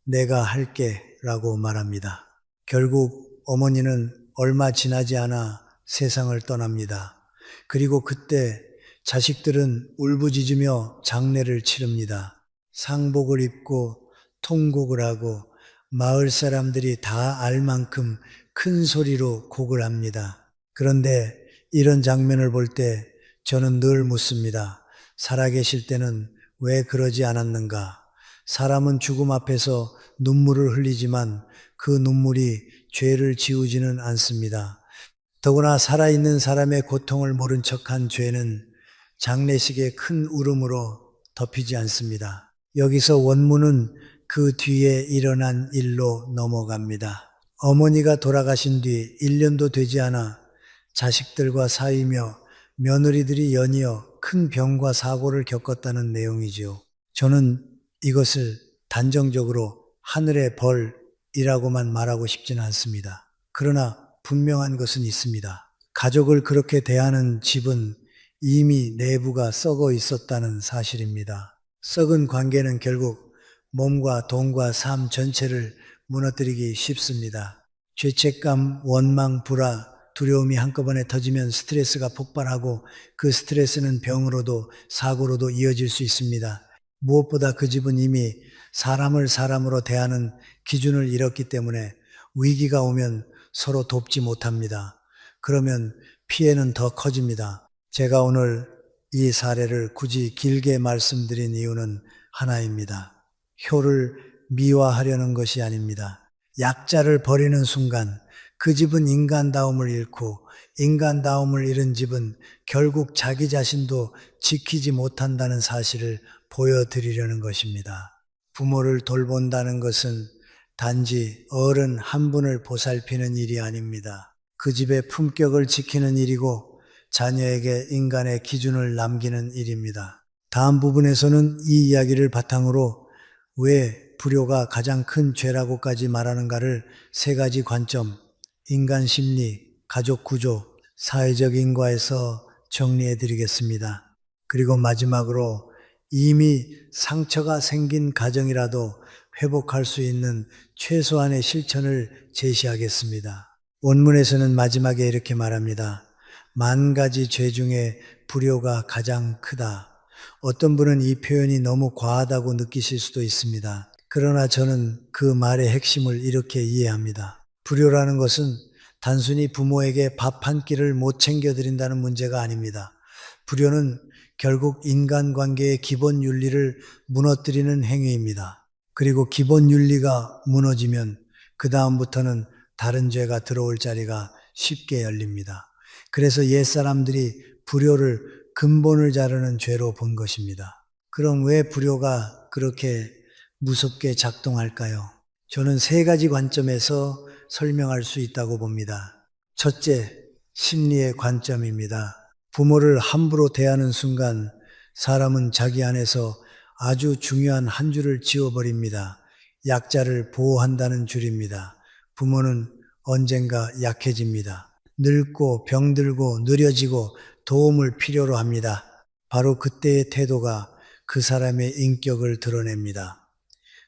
내가 할게 라고 말합니다. 결국 어머니는 얼마 지나지 않아 세상을 떠납니다. 그리고 그때 자식들은 울부짖으며 장례를 치릅니다. 상복을 입고 통곡을 하고 마을 사람들이 다 알 만큼 큰 소리로 곡을 합니다. 그런데 이런 장면을 볼 때 저는 늘 묻습니다. 살아계실 때는 왜 그러지 않았는가? 사람은 죽음 앞에서 눈물을 흘리지만 그 눈물이 죄를 지우지는 않습니다. 더구나 살아있는 사람의 고통을 모른 척한 죄는 장례식의 큰 울음으로 덮이지 않습니다. 여기서 원문은 그 뒤에 일어난 일로 넘어갑니다. 어머니가 돌아가신 뒤 1년도 되지 않아 자식들과 사이며 며느리들이 연이어 큰 병과 사고를 겪었다는 내용이지요. 저는 이것을 단정적으로 하늘의 벌이라고만 말하고 싶지는 않습니다. 그러나 분명한 것은 있습니다. 가족을 그렇게 대하는 집은 이미 내부가 썩어 있었다는 사실입니다. 썩은 관계는 결국 몸과 돈과 삶 전체를 무너뜨리기 쉽습니다. 죄책감, 원망, 불화, 두려움이 한꺼번에 터지면 스트레스가 폭발하고 그 스트레스는 병으로도 사고로도 이어질 수 있습니다. 무엇보다 그 집은 이미 사람을 사람으로 대하는 기준을 잃었기 때문에 위기가 오면 서로 돕지 못합니다. 그러면 피해는 더 커집니다. 제가 오늘 이 사례를 굳이 길게 말씀드린 이유는 하나입니다. 효를 미화하려는 것이 아닙니다. 약자를 버리는 순간 그 집은 인간다움을 잃고 인간다움을 잃은 집은 결국 자기 자신도 지키지 못한다는 사실을 보여드리려는 것입니다. 부모를 돌본다는 것은 단지 어른 한 분을 보살피는 일이 아닙니다. 그 집의 품격을 지키는 일이고 자녀에게 인간의 기준을 남기는 일입니다. 다음 부분에서는 이 이야기를 바탕으로 왜 불효가 가장 큰 죄라고까지 말하는가를 세 가지 관점, 인간 심리, 가족 구조, 사회적 인과에서 정리해 드리겠습니다. 그리고 마지막으로 이미 상처가 생긴 가정이라도 회복할 수 있는 최소한의 실천을 제시하겠습니다. 원문에서는 마지막에 이렇게 말합니다. 만 가지 죄 중에 불효가 가장 크다. 어떤 분은 이 표현이 너무 과하다고 느끼실 수도 있습니다. 그러나 저는 그 말의 핵심을 이렇게 이해합니다. 불효라는 것은 단순히 부모에게 밥 한 끼를 못 챙겨드린다는 문제가 아닙니다. 불효는 결국 인간관계의 기본 윤리를 무너뜨리는 행위입니다. 그리고 기본 윤리가 무너지면 그 다음부터는 다른 죄가 들어올 자리가 쉽게 열립니다. 그래서 옛사람들이 불효를 근본을 자르는 죄로 본 것입니다. 그럼 왜 불효가 그렇게 무섭게 작동할까요? 저는 세 가지 관점에서 설명할 수 있다고 봅니다. 첫째, 심리의 관점입니다. 부모를 함부로 대하는 순간 사람은 자기 안에서 아주 중요한 한 줄을 지워버립니다. 약자를 보호한다는 줄입니다. 부모는 언젠가 약해집니다. 늙고 병들고 느려지고 도움을 필요로 합니다. 바로 그때의 태도가 그 사람의 인격을 드러냅니다.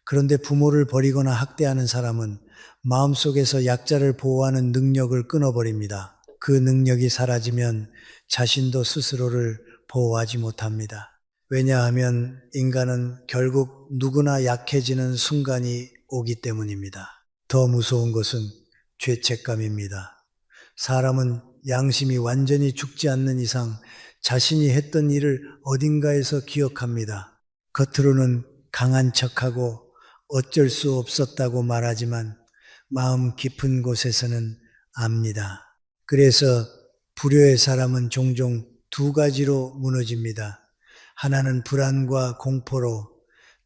그런데 부모를 버리거나 학대하는 사람은 마음속에서 약자를 보호하는 능력을 끊어버립니다. 그 능력이 사라지면 자신도 스스로를 보호하지 못합니다. 왜냐하면 인간은 결국 누구나 약해지는 순간이 오기 때문입니다. 더 무서운 것은 죄책감입니다. 사람은 양심이 완전히 죽지 않는 이상 자신이 했던 일을 어딘가에서 기억합니다. 겉으로는 강한 척하고 어쩔 수 없었다고 말하지만 마음 깊은 곳에서는 압니다. 그래서 불효의 사람은 종종 두 가지로 무너집니다. 하나는 불안과 공포로,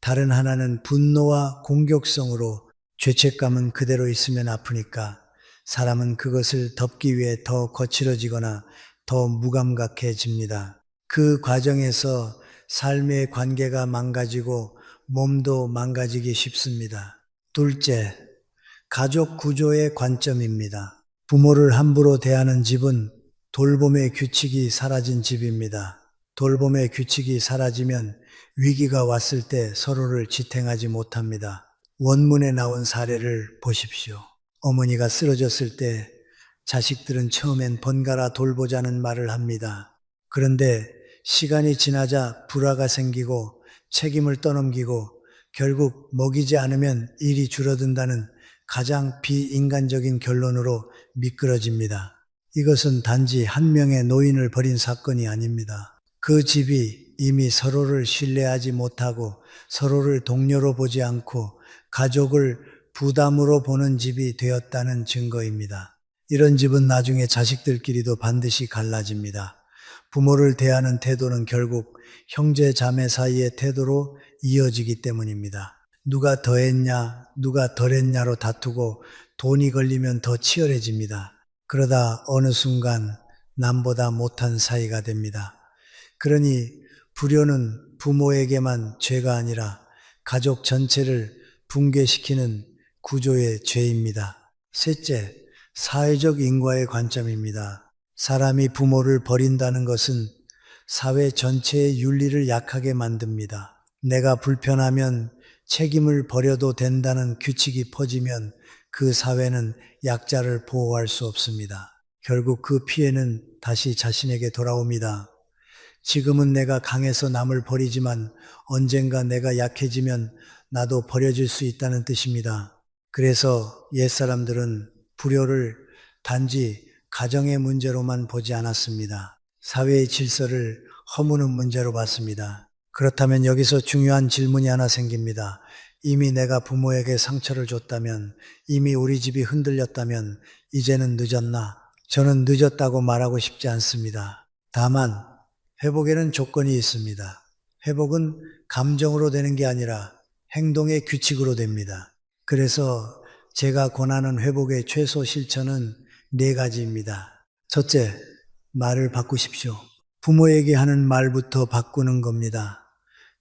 다른 하나는 분노와 공격성으로. 죄책감은 그대로 있으면 아프니까 사람은 그것을 덮기 위해 더 거칠어지거나 더 무감각해집니다. 그 과정에서 삶의 관계가 망가지고 몸도 망가지기 쉽습니다. 둘째, 가족 구조의 관점입니다. 부모를 함부로 대하는 집은 돌봄의 규칙이 사라진 집입니다. 돌봄의 규칙이 사라지면 위기가 왔을 때 서로를 지탱하지 못합니다. 원문에 나온 사례를 보십시오. 어머니가 쓰러졌을 때 자식들은 처음엔 번갈아 돌보자는 말을 합니다. 그런데 시간이 지나자 불화가 생기고 책임을 떠넘기고 결국 먹이지 않으면 일이 줄어든다는 가장 비인간적인 결론으로 미끄러집니다. 이것은 단지 한 명의 노인을 버린 사건이 아닙니다. 그 집이 이미 서로를 신뢰하지 못하고 서로를 동료로 보지 않고 가족을 부담으로 보는 집이 되었다는 증거입니다. 이런 집은 나중에 자식들끼리도 반드시 갈라집니다. 부모를 대하는 태도는 결국 형제 자매 사이의 태도로 이어지기 때문입니다. 누가 더 했냐, 누가 덜 했냐로 다투고 돈이 걸리면 더 치열해집니다. 그러다 어느 순간 남보다 못한 사이가 됩니다. 그러니 불효는 부모에게만 죄가 아니라 가족 전체를 붕괴시키는 구조의 죄입니다. 셋째, 사회적 인과의 관점입니다. 사람이 부모를 버린다는 것은 사회 전체의 윤리를 약하게 만듭니다. 내가 불편하면 책임을 버려도 된다는 규칙이 퍼지면 그 사회는 약자를 보호할 수 없습니다. 결국 그 피해는 다시 자신에게 돌아옵니다. 지금은 내가 강해서 남을 버리지만 언젠가 내가 약해지면 나도 버려질 수 있다는 뜻입니다. 그래서 옛사람들은 불효를 단지 가정의 문제로만 보지 않았습니다. 사회의 질서를 허무는 문제로 봤습니다. 그렇다면 여기서 중요한 질문이 하나 생깁니다. 이미 내가 부모에게 상처를 줬다면, 이미 우리 집이 흔들렸다면 이제는 늦었나? 저는 늦었다고 말하고 싶지 않습니다. 다만 회복에는 조건이 있습니다. 회복은 감정으로 되는 게 아니라 행동의 규칙으로 됩니다. 그래서 제가 권하는 회복의 최소 실천은 4가지입니다. 첫째, 말을 바꾸십시오. 부모에게 하는 말부터 바꾸는 겁니다.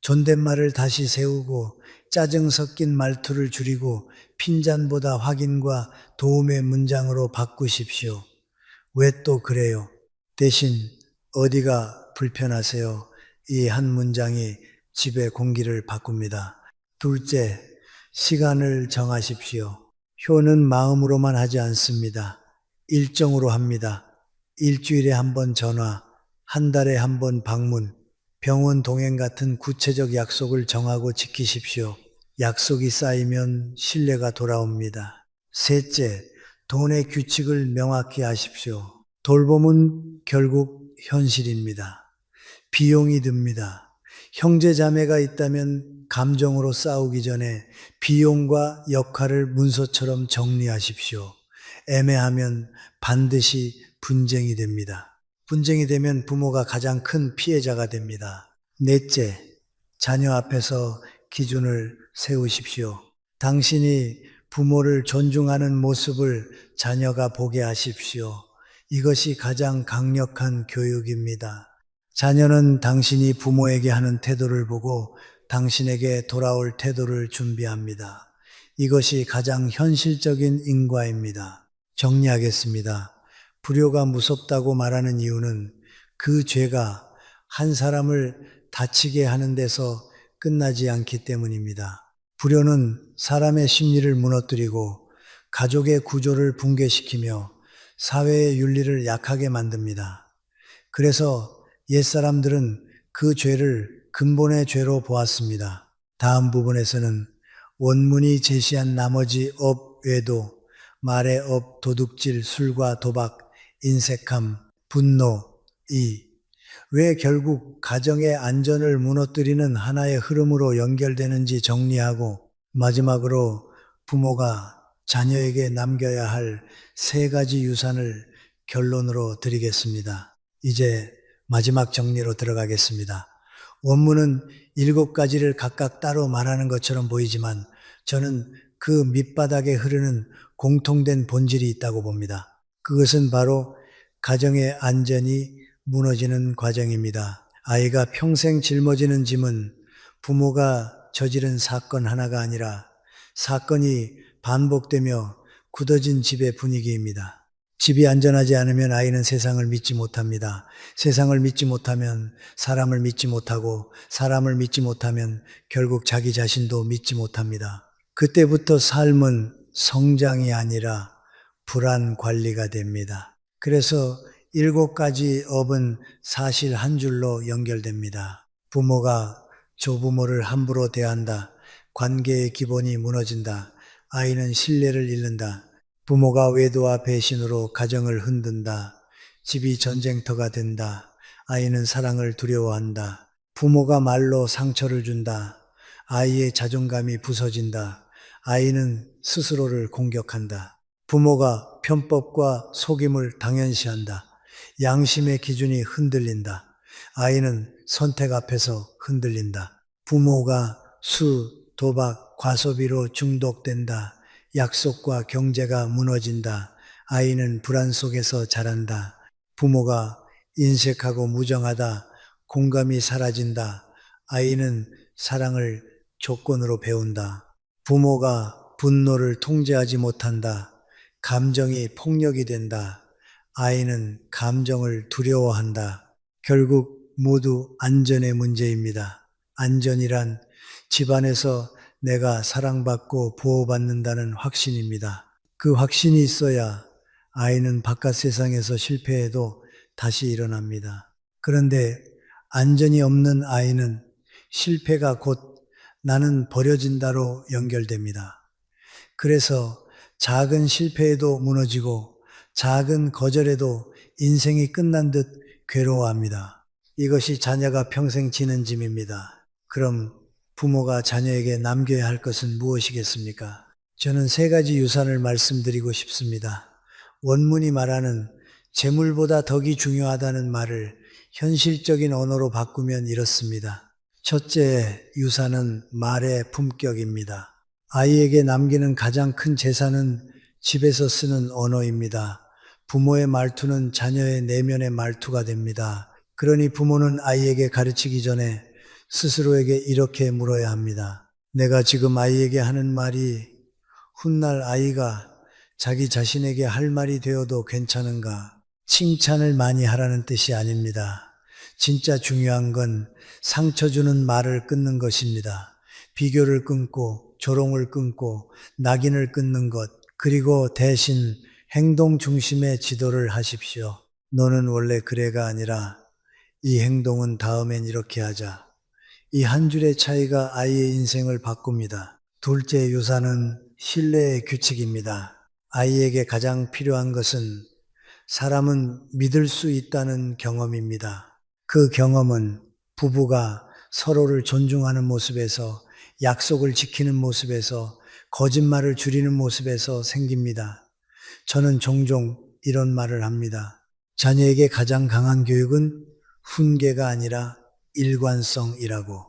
존댓말을 다시 세우고 짜증 섞인 말투를 줄이고 핀잔보다 확인과 도움의 문장으로 바꾸십시오. 왜 또 그래요? 대신 어디가 불편하세요? 이 한 문장이 집의 공기를 바꿉니다. 둘째, 시간을 정하십시오. 효는 마음으로만 하지 않습니다. 일정으로 합니다. 일주일에 한 번 전화, 한 달에 한 번 방문, 병원 동행 같은 구체적 약속을 정하고 지키십시오. 약속이 쌓이면 신뢰가 돌아옵니다. 셋째, 돈의 규칙을 명확히 하십시오. 돌봄은 결국 현실입니다. 비용이 듭니다. 형제 자매가 있다면 감정으로 싸우기 전에 비용과 역할을 문서처럼 정리하십시오. 애매하면 반드시 분쟁이 됩니다. 분쟁이 되면 부모가 가장 큰 피해자가 됩니다. 넷째, 자녀 앞에서 기준을 세우십시오. 당신이 부모를 존중하는 모습을 자녀가 보게 하십시오. 이것이 가장 강력한 교육입니다. 자녀는 당신이 부모에게 하는 태도를 보고 당신에게 돌아올 태도를 준비합니다. 이것이 가장 현실적인 인과입니다. 정리하겠습니다. 불효가 무섭다고 말하는 이유는 그 죄가 한 사람을 다치게 하는 데서 끝나지 않기 때문입니다. 불효는 사람의 심리를 무너뜨리고 가족의 구조를 붕괴시키며 사회의 윤리를 약하게 만듭니다. 그래서 옛사람들은 그 죄를 근본의 죄로 보았습니다. 다음 부분에서는 원문이 제시한 나머지 업 외에도 말의 업, 도둑질, 술과 도박, 인색함, 분노, 왜 결국 가정의 안전을 무너뜨리는 하나의 흐름으로 연결되는지 정리하고 마지막으로 부모가 자녀에게 남겨야 할 3가지 유산을 결론으로 드리겠습니다. 이제 마지막 정리로 들어가겠습니다. 원문은 7가지를 각각 따로 말하는 것처럼 보이지만 저는 그 밑바닥에 흐르는 공통된 본질이 있다고 봅니다. 그것은 바로 가정의 안전이 무너지는 과정입니다. 아이가 평생 짊어지는 짐은 부모가 저지른 사건 하나가 아니라 사건이 반복되며 굳어진 집의 분위기입니다. 집이 안전하지 않으면 아이는 세상을 믿지 못합니다. 세상을 믿지 못하면 사람을 믿지 못하고 사람을 믿지 못하면 결국 자기 자신도 믿지 못합니다. 그때부터 삶은 성장이 아니라 불안 관리가 됩니다. 그래서 7가지 업은 사실 한 줄로 연결됩니다. 부모가 조부모를 함부로 대한다. 관계의 기본이 무너진다. 아이는 신뢰를 잃는다. 부모가 외도와 배신으로 가정을 흔든다. 집이 전쟁터가 된다. 아이는 사랑을 두려워한다. 부모가 말로 상처를 준다. 아이의 자존감이 부서진다. 아이는 스스로를 공격한다. 부모가 편법과 속임을 당연시한다. 양심의 기준이 흔들린다. 아이는 선택 앞에서 흔들린다. 부모가 술, 도박, 과소비로 중독된다. 약속과 경제가 무너진다. 아이는 불안 속에서 자란다. 부모가 인색하고 무정하다. 공감이 사라진다. 아이는 사랑을 조건으로 배운다. 부모가 분노를 통제하지 못한다. 감정이 폭력이 된다. 아이는 감정을 두려워한다. 결국 모두 안전의 문제입니다. 안전이란 집안에서 내가 사랑받고 보호받는다는 확신입니다. 그 확신이 있어야 아이는 바깥 세상에서 실패해도 다시 일어납니다. 그런데 안전이 없는 아이는 실패가 곧 나는 버려진다로 연결됩니다. 그래서 작은 실패에도 무너지고 작은 거절에도 인생이 끝난 듯 괴로워합니다. 이것이 자녀가 평생 지는 짐입니다. 그럼 부모가 자녀에게 남겨야 할 것은 무엇이겠습니까? 저는 세 가지 유산을 말씀드리고 싶습니다. 원문이 말하는 재물보다 덕이 중요하다는 말을 현실적인 언어로 바꾸면 이렇습니다. 첫째 유산은 말의 품격입니다. 아이에게 남기는 가장 큰 재산은 집에서 쓰는 언어입니다. 부모의 말투는 자녀의 내면의 말투가 됩니다. 그러니 부모는 아이에게 가르치기 전에 스스로에게 이렇게 물어야 합니다. 내가 지금 아이에게 하는 말이 훗날 아이가 자기 자신에게 할 말이 되어도 괜찮은가? 칭찬을 많이 하라는 뜻이 아닙니다. 진짜 중요한 건 상처 주는 말을 끊는 것입니다. 비교를 끊고 조롱을 끊고 낙인을 끊는 것, 그리고 대신 행동 중심의 지도를 하십시오. 너는 원래 그래가 아니라 이 행동은 다음엔 이렇게 하자. 이 한 줄의 차이가 아이의 인생을 바꿉니다. 둘째 유산은 신뢰의 규칙입니다. 아이에게 가장 필요한 것은 사람은 믿을 수 있다는 경험입니다. 그 경험은 부부가 서로를 존중하는 모습에서, 약속을 지키는 모습에서, 거짓말을 줄이는 모습에서 생깁니다. 저는 종종 이런 말을 합니다. 자녀에게 가장 강한 교육은 훈계가 아니라 일관성이라고.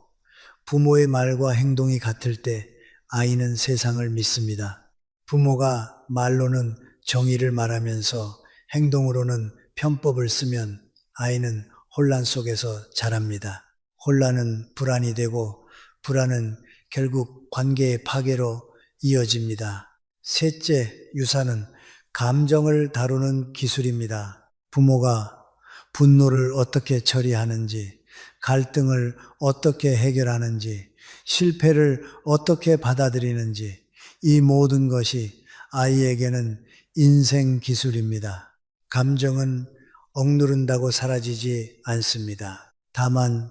부모의 말과 행동이 같을 때 아이는 세상을 믿습니다. 부모가 말로는 정의를 말하면서 행동으로는 편법을 쓰면 아이는 혼란 속에서 자랍니다. 혼란은 불안이 되고 불안은 결국 관계의 파괴로 이어집니다. 셋째 유산은 감정을 다루는 기술입니다. 부모가 분노를 어떻게 처리하는지, 갈등을 어떻게 해결하는지, 실패를 어떻게 받아들이는지, 이 모든 것이 아이에게는 인생 기술입니다. 감정은 억누른다고 사라지지 않습니다. 다만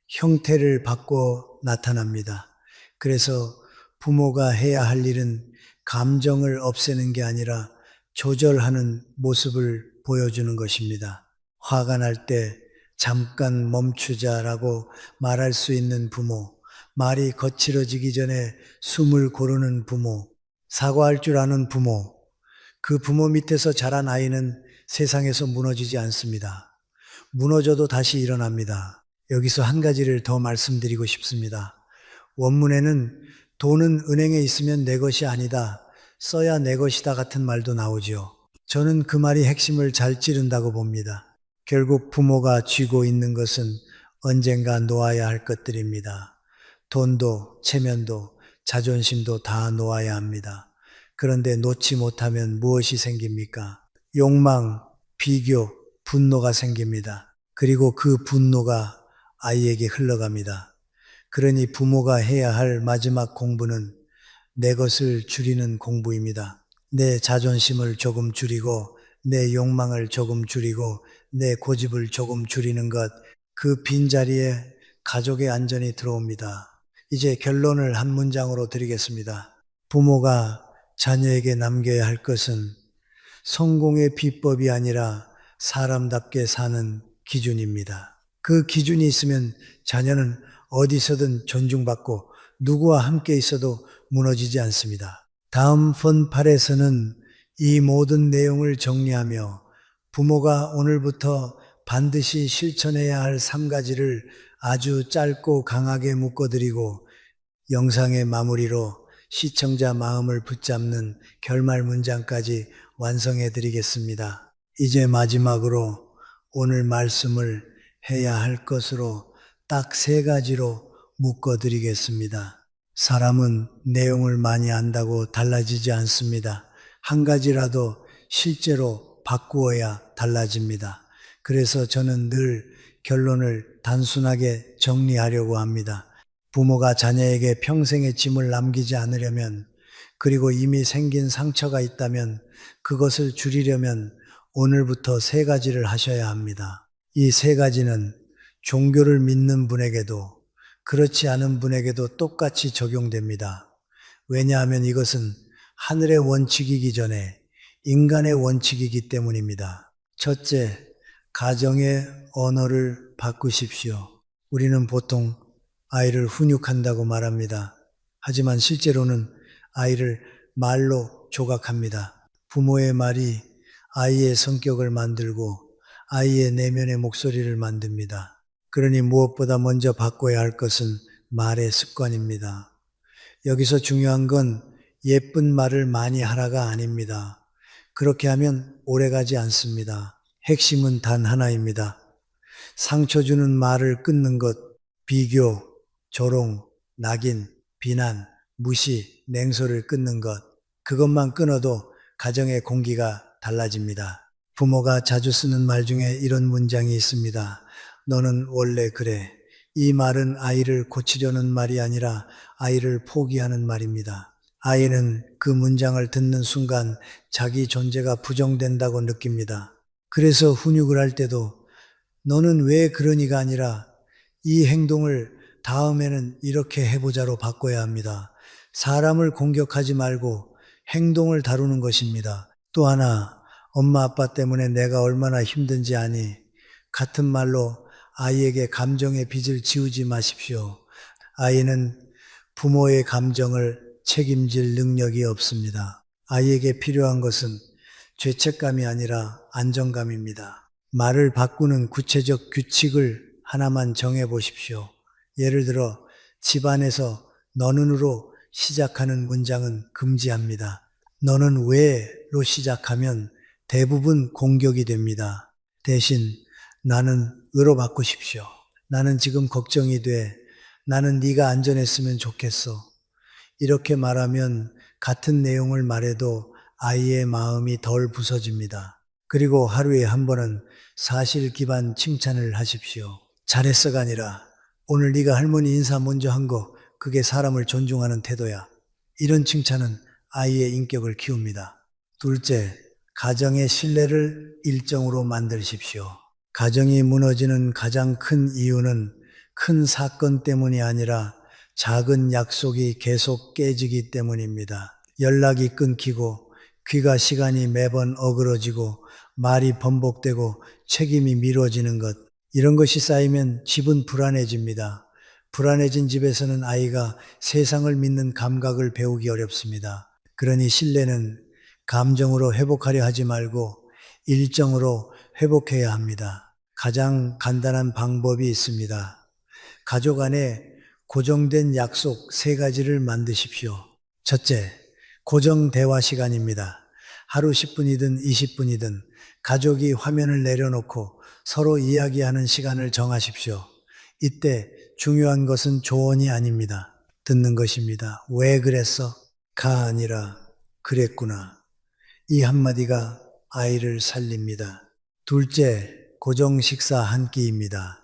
형태를 바꿔 나타납니다. 그래서 부모가 해야 할 일은 감정을 없애는 게 아니라 조절하는 모습을 보여주는 것입니다. 화가 날 때 잠깐 멈추자라고 말할 수 있는 부모, 말이 거칠어지기 전에 숨을 고르는 부모, 사과할 줄 아는 부모, 그 부모 밑에서 자란 아이는 세상에서 무너지지 않습니다. 무너져도 다시 일어납니다. 여기서 한 가지를 더 말씀드리고 싶습니다. 원문에는 돈은 은행에 있으면 내 것이 아니다, 써야 내 것이다 같은 말도 나오죠. 저는 그 말이 핵심을 잘 찌른다고 봅니다. 결국 부모가 쥐고 있는 것은 언젠가 놓아야 할 것들입니다. 돈도, 체면도, 자존심도 다 놓아야 합니다. 그런데 놓지 못하면 무엇이 생깁니까? 욕망, 비교, 분노가 생깁니다. 그리고 그 분노가 아이에게 흘러갑니다. 그러니 부모가 해야 할 마지막 공부는 내 것을 줄이는 공부입니다. 내 자존심을 조금 줄이고, 내 욕망을 조금 줄이고, 내 고집을 조금 줄이는 것, 그 빈자리에 가족의 안전이 들어옵니다. 이제 결론을 한 문장으로 드리겠습니다. 부모가 자녀에게 남겨야 할 것은 성공의 비법이 아니라 사람답게 사는 기준입니다. 그 기준이 있으면 자녀는 어디서든 존중받고 누구와 함께 있어도 무너지지 않습니다. 다음 폰팔에서는 이 모든 내용을 정리하며 부모가 오늘부터 반드시 실천해야 할 3가지를 아주 짧고 강하게 묶어드리고 영상의 마무리로 시청자 마음을 붙잡는 결말 문장까지 완성해 드리겠습니다. 이제 마지막으로 오늘 말씀을 해야 할 것으로 딱 3가지로 묶어 드리겠습니다. 사람은 내용을 많이 안다고 달라지지 않습니다. 한 가지라도 실제로 바꾸어야 달라집니다. 그래서 저는 늘 결론을 단순하게 정리하려고 합니다. 부모가 자녀에게 평생의 짐을 남기지 않으려면, 그리고 이미 생긴 상처가 있다면 그것을 줄이려면 오늘부터 3가지를 하셔야 합니다. 이 3가지는 종교를 믿는 분에게도 그렇지 않은 분에게도 똑같이 적용됩니다. 왜냐하면 이것은 하늘의 원칙이기 전에 인간의 원칙이기 때문입니다. 첫째, 가정의 언어를 바꾸십시오. 우리는 보통 아이를 훈육한다고 말합니다. 하지만 실제로는 아이를 말로 조각합니다. 부모의 말이 아이의 성격을 만들고 아이의 내면의 목소리를 만듭니다. 그러니 무엇보다 먼저 바꿔야 할 것은 말의 습관입니다. 여기서 중요한 건 예쁜 말을 많이 하라가 아닙니다. 그렇게 하면 오래가지 않습니다. 핵심은 단 하나입니다. 상처 주는 말을 끊는 것, 비교, 조롱, 낙인, 비난, 무시, 냉소를 끊는 것, 그것만 끊어도 가정의 공기가 달라집니다. 부모가 자주 쓰는 말 중에 이런 문장이 있습니다. 너는 원래 그래. 이 말은 아이를 고치려는 말이 아니라 아이를 포기하는 말입니다. 아이는 그 문장을 듣는 순간 자기 존재가 부정된다고 느낍니다. 그래서 훈육을 할 때도 너는 왜 그러니가 아니라 이 행동을 다음에는 이렇게 해보자로 바꿔야 합니다. 사람을 공격하지 말고 행동을 다루는 것입니다. 또 하나, 엄마 아빠 때문에 내가 얼마나 힘든지 아니? 같은 말로 아이에게 감정의 빚을 지우지 마십시오. 아이는 부모의 감정을 책임질 능력이 없습니다. 아이에게 필요한 것은 죄책감이 아니라 안정감입니다. 말을 바꾸는 구체적 규칙을 하나만 정해 보십시오. 예를 들어 집안에서 너는으로 시작하는 문장은 금지합니다. 너는 왜로 시작하면 대부분 공격이 됩니다. 대신 나는 으로 바꾸십시오. 나는 지금 걱정이 돼. 나는 네가 안전했으면 좋겠어. 이렇게 말하면 같은 내용을 말해도 아이의 마음이 덜 부서집니다. 그리고 하루에 한 번은 사실 기반 칭찬을 하십시오. 잘했어가 아니라 오늘 네가 할머니 인사 먼저 한 거 그게 사람을 존중하는 태도야. 이런 칭찬은 아이의 인격을 키웁니다. 둘째, 가정의 신뢰를 일정으로 만드십시오. 가정이 무너지는 가장 큰 이유는 큰 사건 때문이 아니라 작은 약속이 계속 깨지기 때문입니다. 연락이 끊기고 귀가 시간이 매번 어그러지고 말이 번복되고 책임이 미뤄지는 것, 이런 것이 쌓이면 집은 불안해집니다. 불안해진 집에서는 아이가 세상을 믿는 감각을 배우기 어렵습니다. 그러니 신뢰는 감정으로 회복하려 하지 말고 일정으로 회복해야 합니다. 가장 간단한 방법이 있습니다. 가족 안에 고정된 약속 3가지를 만드십시오. 첫째, 고정 대화 시간입니다. 하루 10분이든 20분이든 가족이 화면을 내려놓고 서로 이야기하는 시간을 정하십시오. 이때 중요한 것은 조언이 아닙니다. 듣는 것입니다. 왜 그랬어? 가 아니라 그랬구나. 이 한마디가 아이를 살립니다. 둘째, 고정 식사 한 끼입니다.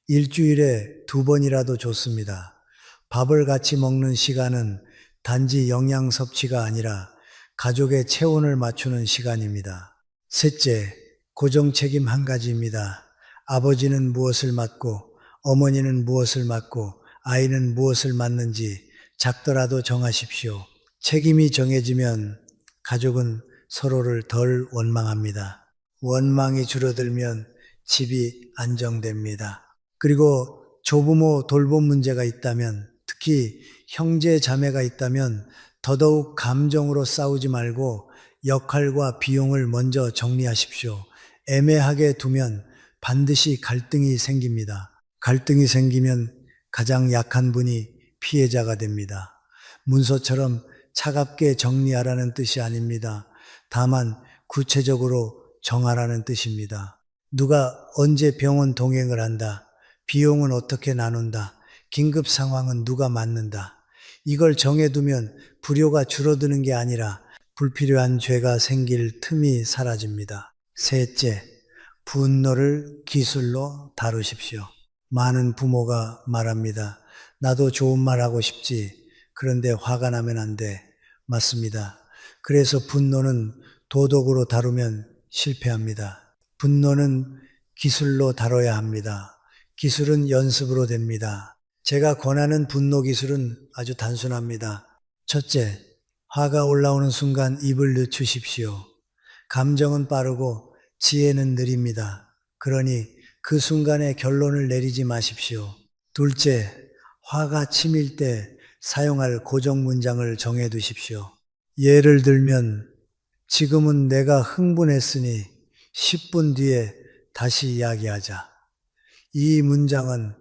일주일에 2번이라도 좋습니다. 밥을 같이 먹는 시간은 단지 영양 섭취가 아니라 가족의 체온을 맞추는 시간입니다. 셋째, 고정 책임 한 가지입니다. 아버지는 무엇을 맡고 어머니는 무엇을 맡고 아이는 무엇을 맡는지 작더라도 정하십시오. 책임이 정해지면 가족은 서로를 덜 원망합니다. 원망이 줄어들면 집이 안정됩니다. 그리고 조부모 돌봄 문제가 있다면, 특히 형제 자매가 있다면 더더욱 감정으로 싸우지 말고 역할과 비용을 먼저 정리하십시오. 애매하게 두면 반드시 갈등이 생깁니다. 갈등이 생기면 가장 약한 분이 피해자가 됩니다. 문서처럼 차갑게 정리하라는 뜻이 아닙니다. 다만 구체적으로 정하라는 뜻입니다. 누가 언제 병원 동행을 한다. 비용은 어떻게 나눈다. 긴급 상황은 누가 맡는다. 이걸 정해두면 불효가 줄어드는 게 아니라 불필요한 죄가 생길 틈이 사라집니다. 셋째, 분노를 기술로 다루십시오. 많은 부모가 말합니다. 나도 좋은 말 하고 싶지. 그런데 화가 나면 안 돼. 맞습니다. 그래서 분노는 도덕으로 다루면 실패합니다. 분노는 기술로 다뤄야 합니다. 기술은 연습으로 됩니다. 제가 권하는 분노 기술은 아주 단순합니다. 첫째, 화가 올라오는 순간 입을 늦추십시오. 감정은 빠르고 지혜는 느립니다. 그러니 그 순간에 결론을 내리지 마십시오. 둘째, 화가 치밀 때 사용할 고정 문장을 정해 두십시오. 예를 들면, 지금은 내가 흥분했으니 10분 뒤에 다시 이야기하자. 이 문장은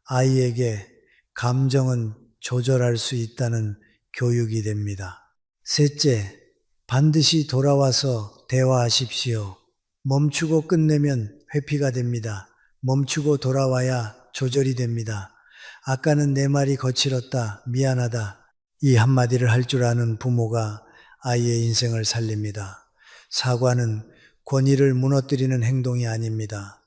아이에게 감정은 조절할 수 있다는 교육이 됩니다. 셋째, 반드시 돌아와서 대화하십시오. 멈추고 끝내면 회피가 됩니다. 멈추고 돌아와야 조절이 됩니다. 아까는 내 말이 거칠었다, 미안하다. 이 한마디를 할 줄 아는 부모가 아이의 인생을 살립니다. 사과는 권위를 무너뜨리는 행동이 아닙니다.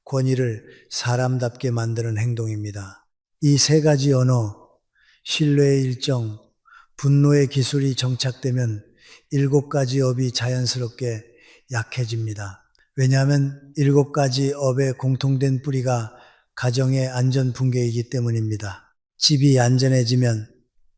권위를 사람답게 만드는 행동입니다. 이 세 가지 언어, 신뢰의 일정, 분노의 기술이 정착되면 7가지 업이 자연스럽게 약해집니다. 왜냐하면 7가지 업의 공통된 뿌리가 가정의 안전 붕괴이기 때문입니다. 집이 안전해지면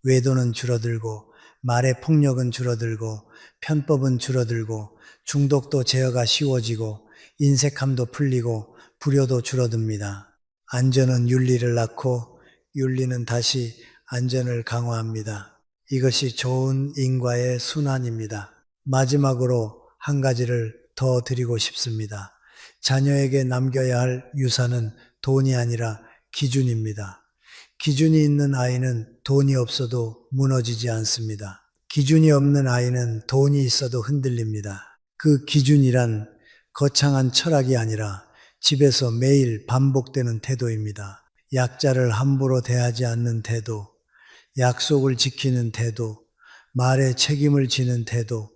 외도는 줄어들고, 말의 폭력은 줄어들고, 편법은 줄어들고, 중독도 제어가 쉬워지고, 인색함도 풀리고, 불효도 줄어듭니다. 안전은 윤리를 낳고, 윤리는 다시 안전을 강화합니다. 이것이 좋은 인과의 순환입니다. 마지막으로 한 가지를 더 드리고 싶습니다. 자녀에게 남겨야 할 유산은 돈이 아니라 기준입니다. 기준이 있는 아이는 돈이 없어도 무너지지 않습니다. 기준이 없는 아이는 돈이 있어도 흔들립니다. 그 기준이란 거창한 철학이 아니라 집에서 매일 반복되는 태도입니다. 약자를 함부로 대하지 않는 태도, 약속을 지키는 태도, 말에 책임을 지는 태도,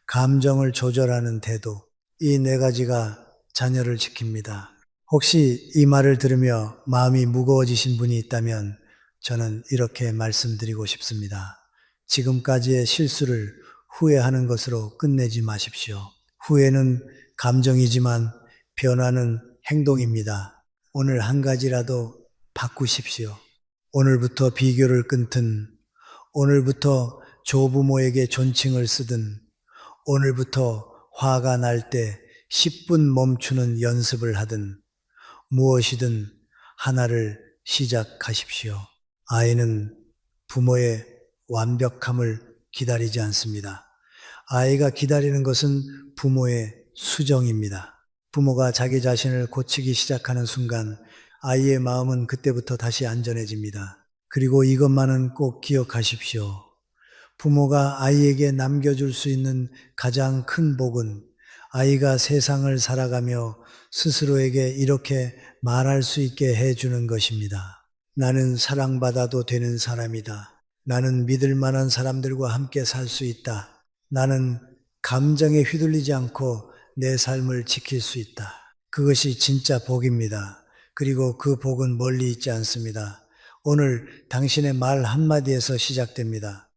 감정을 조절하는 태도, 이 4가지가 자녀를 지킵니다. 혹시 이 말을 들으며 마음이 무거워지신 분이 있다면 저는 이렇게 말씀드리고 싶습니다. 지금까지의 실수를 후회하는 것으로 끝내지 마십시오. 후회는 감정이지만 변화는 행동입니다. 오늘 한 가지라도 바꾸십시오. 오늘부터 비교를 끊든, 오늘부터 조부모에게 존칭을 쓰든, 오늘부터 화가 날 때 10분 멈추는 연습을 하든, 무엇이든 하나를 시작하십시오. 아이는 부모의 완벽함을 기다리지 않습니다. 아이가 기다리는 것은 부모의 수정입니다. 부모가 자기 자신을 고치기 시작하는 순간 아이의 마음은 그때부터 다시 안전해집니다. 그리고 이것만은 꼭 기억하십시오. 부모가 아이에게 남겨줄 수 있는 가장 큰 복은 아이가 세상을 살아가며 스스로에게 이렇게 말할 수 있게 해주는 것입니다. 나는 사랑받아도 되는 사람이다. 나는 믿을 만한 사람들과 함께 살 수 있다. 나는 감정에 휘둘리지 않고 내 삶을 지킬 수 있다. 그것이 진짜 복입니다. 그리고 그 복은 멀리 있지 않습니다. 오늘 당신의 말 한마디에서 시작됩니다.